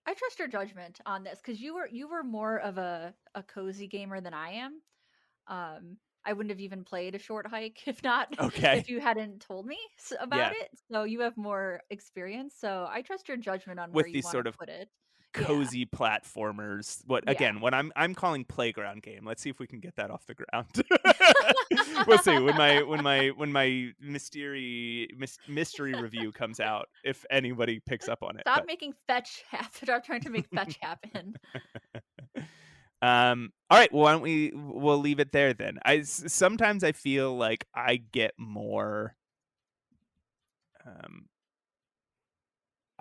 I trust your judgment on this because you were more of a cozy gamer than I am. I wouldn't have even played a short hike if not Okay. if you hadn't told me about Yeah. it. So you have more experience. So I trust your judgment on where With you these want to sort of put it. Yeah. cozy platformers. What Yeah. again? What I'm calling playground game. Let's see if we can get that off the ground. We'll see when my mystery review comes out, if anybody picks up on it. Stop But making fetch happen. Stop trying to make fetch happen. all right. Well, why don't we'll leave it there then. Sometimes I feel like I get more. Um,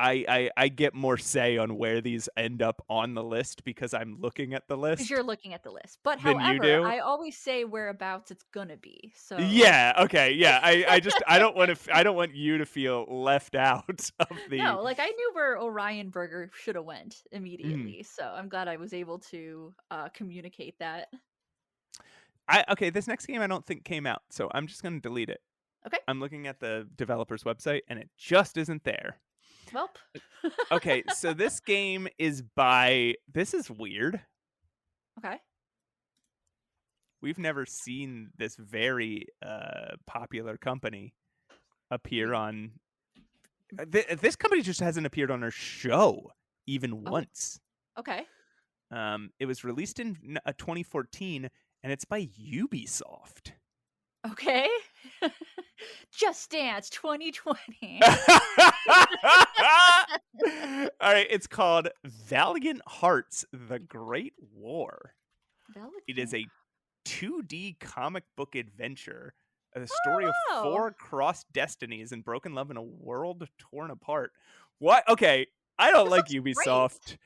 I get more say on where these end up on the list because I'm looking at the Because list you're looking at the list. But than you however, do. I always say whereabouts it's gonna be. So Yeah, okay, yeah. I don't want to I don't want you to feel left out of the. no, like I knew where Orion Burger should have went Mhm. immediately. So I'm glad I was able to communicate that. Okay, this next game I don't think came out, so I'm just going to delete it. Okay. I'm looking at the developer's website and it just isn't there. Welp. Okay, so this game is this is weird. Okay. we've never seen this very popular company appear on. This company just hasn't appeared on our show even Oh, once. okay. It was released in 2014, and it's by Ubisoft. Okay. Just Dance 2020. All right, it's called Valiant Hearts: The Great War. It is Valiant. a 2D comic book adventure, a story of Oh, 4 crossed destinies and broken love in a world torn apart. What? Okay, I don't this like looks great. Ubisoft.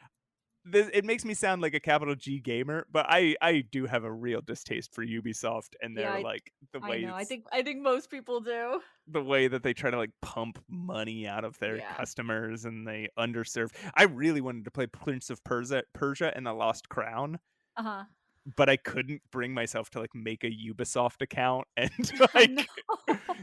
It makes me sound like a capital G gamer, but I do have a real distaste for Ubisoft and Yeah, their like I know. I think most people do. the way that they try to like pump money out of their Yeah. customers and they underserve. I really wanted to play Prince of Persia and the Lost Crown, Uh-huh. but I couldn't bring myself to like make a Ubisoft account and No. like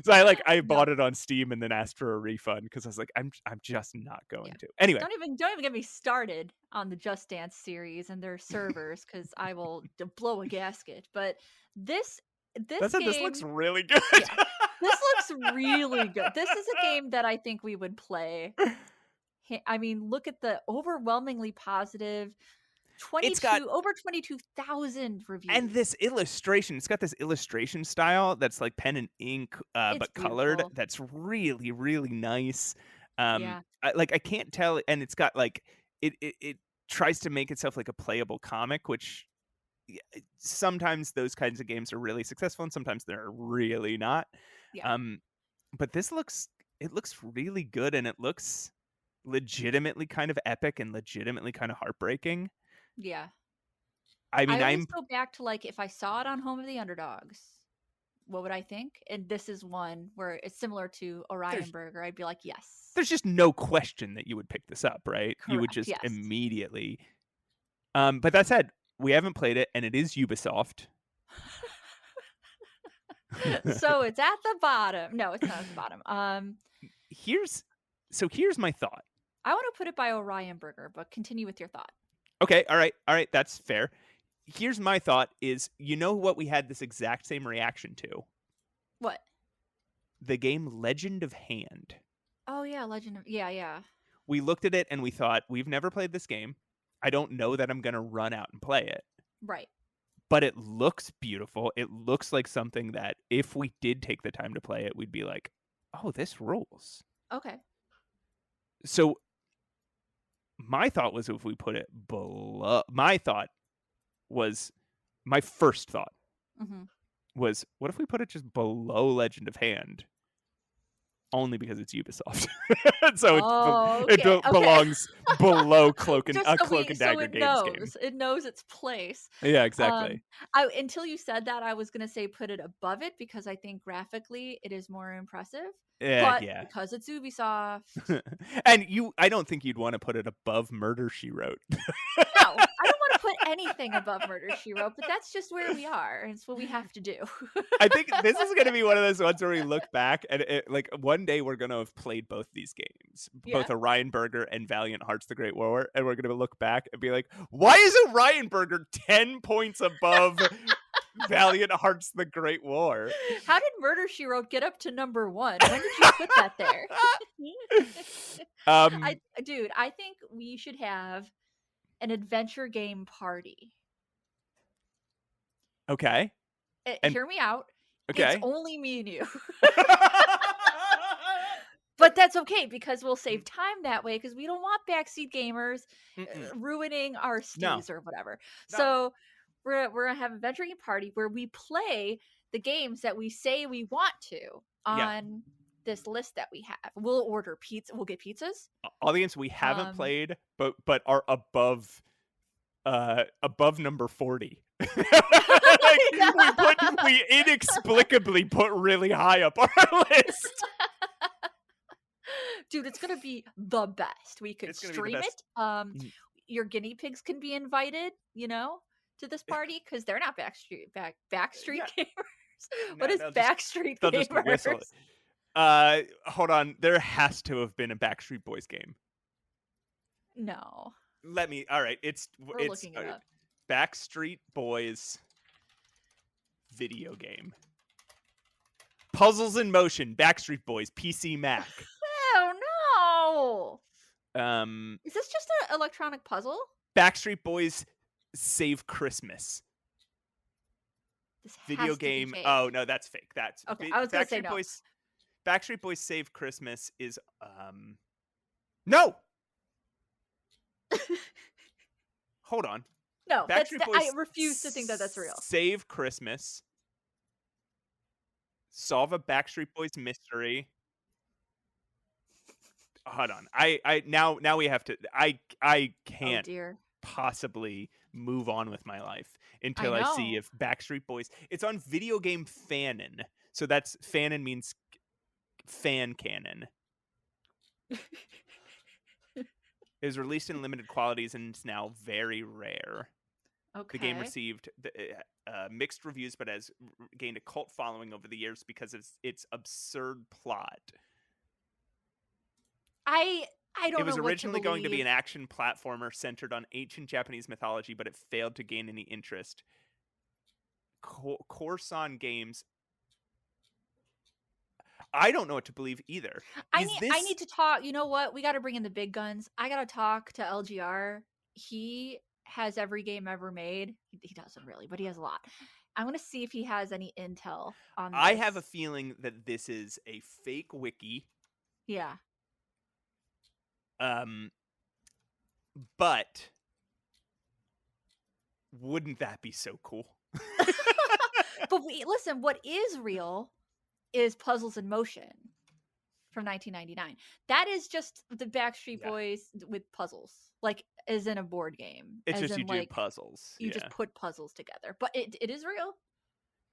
so I No. bought it on Steam and then asked for a refund because I was like I'm just not Yeah. going to. Anyway, Don't even get me started on the Just Dance series and their servers because I will blow a gasket. But this that this said, this looks game, really good. yeah, this looks really good. This is a game that I think we would play. I mean, look at the overwhelmingly positive It's got over 22,000 and reviews. this illustration, it's got this illustration style that's like pen and ink, It's but colored. beautiful. That's really, really nice. Yeah. I can't tell, and it's got like it tries to make itself like a playable comic, which sometimes those kinds of games are really successful, and sometimes they're really not. Yeah. But this looks really good, and it looks legitimately kind of epic and legitimately kind of heartbreaking. Yeah. I I mean, always go back to like if I saw it on Home of the Underdogs, what would I think? And this is one where it's similar to Orion there's Burger. I'd be like, yes. there's just no question that you would pick this up, right? You would Correct. just Yes. immediately. But that said, we haven't played it, and it is Ubisoft. So it's at the bottom. No, it's not at the bottom. here's my thought. I want to put it by Orion Burger, but continue with your thought. Okay, all right, that's fair. Here's my thought: is you know what we had this exact same reaction to? What? The game Legend of Hand. Oh yeah, Legend of yeah. We looked at it and we thought, we've never played this game. I don't know that I'm gonna run out and play it. Right. But it looks beautiful. It looks like something that if we did take the time to play it, we'd be like, oh, this rules. Okay. So my thought was if we put it below, my first thought Mm-hmm. was, what if we put it just below Legend of Hand? Only because it's Ubisoft. So Oh, it okay. belongs below Cloak and Just Cloak and Dagger it Games game. knows its place. Yeah, exactly. Until you said that, I was gonna say put it above it because I think graphically it is more impressive. But Yeah. because it's Ubisoft, And I don't think you'd want to put it above Murder, She Wrote. no, I don't want to put anything above Murder She Wrote, but that's just where we are, and it's what we have to do. I think this is going to be one of those ones where we look back and like one day we're going to have played both these games, Yeah. both Orion Burger and Valiant Hearts: The Great War, and we're going to look back and be like, why is Orion Burger 10 points above Valiant Hearts: The Great War? How did Murder She Wrote get up to number 1? When did you put that there? Dude, I think we should have an adventure game party. Okay. Hear me out. Okay. It's only me and you. But that's okay because we'll save time that way because we don't want backseat gamers ruining our stews or whatever. No. So we're gonna have an adventure game party where we play the games that we say we want to on this list that we have. We'll order pizza. We'll get pizzas. All the games we haven't played, but are above number 40. We inexplicably put really high up on our list. Dude, it's gonna be the best. We could stream it. Your guinea pigs can be invited, to this party because they're not Backstreet gamers. What is Backstreet they'll gamers? Just whistle. Hold on. There has to have been a Backstreet Boys game. No. All right. We're looking it up. Backstreet Boys video game. Puzzles in Motion, Backstreet Boys, PC, Mac. Oh no! Um, Is this just an electronic puzzle? Backstreet Boys Save Christmas. This Video has to be game. fake. Oh no, that's fake. That's okay. I was gonna say Backstreet no. Boys. Backstreet Boys Save Christmas is no. Hold on. No, Backstreet Boys I refuse to think that that's real. Save Christmas. Solve a Backstreet Boys mystery. Hold on. I now we have to. I can't possibly move on with my life until I see if Backstreet Boys. It's on Video Game Fanon. So that's Fanon means fan canon. It was released in limited quantities and it's now very rare. Okay. The game received mixed reviews, but has gained a cult following over the years because of its absurd plot. I don't know. It was what originally to going to be believe. an action platformer centered on ancient Japanese mythology, but it failed to gain any interest. Corson Games. I don't know what to believe either. I need to talk. You know what? We got to bring in the big guns. I got to talk to LGR. He has every game ever made. He doesn't really, but he has a lot. I'm going to see if he has any intel on this. I have a feeling that this is a fake wiki. Yeah. But wouldn't that be so cool? But listen, what is real is Puzzles in Motion from 1999. That is just the Backstreet Boys with puzzles, like as in a board game. It's just you do puzzles. You just put puzzles together, but it is real.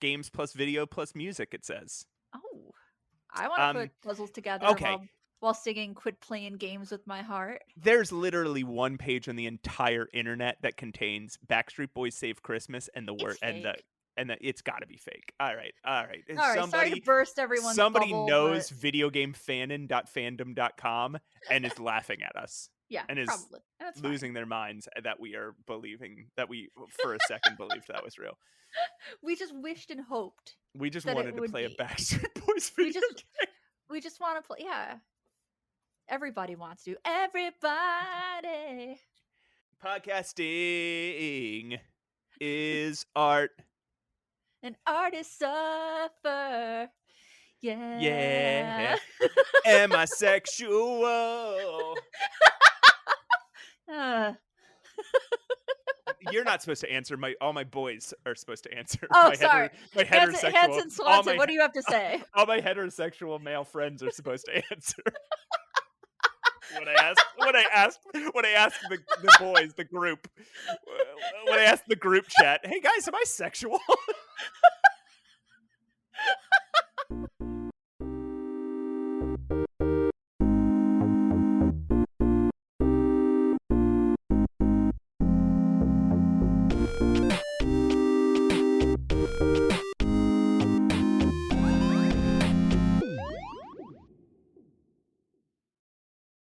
Games plus video plus music, it says. Oh, I want to put puzzles together while singing "Quit Playing Games with My Heart." There's literally one page on the entire internet that contains Backstreet Boys Save Christmas and the word and it's got to be fake. All right. Sorry to burst everyone's bubble, knows videogamefanon.fandom.com and is laughing at us. Yeah, and is probably. That's losing their minds that we are believing that we for a second believed that was real. We just wished and hoped. We just wanted to play a Backstreet Boys video game. We just want to play. Yeah, everybody wants to. Everybody. Podcasting is art. And artists suffer. Yeah. Yeah. Am I sexual? You're not supposed to answer. All my boys are supposed to answer. Oh, sorry. My heterosexual. Hanson Swanson, what do you have to say? All my heterosexual male friends are supposed to answer. When I asked the boys, the group, when I asked the group chat, hey guys, am I sexual?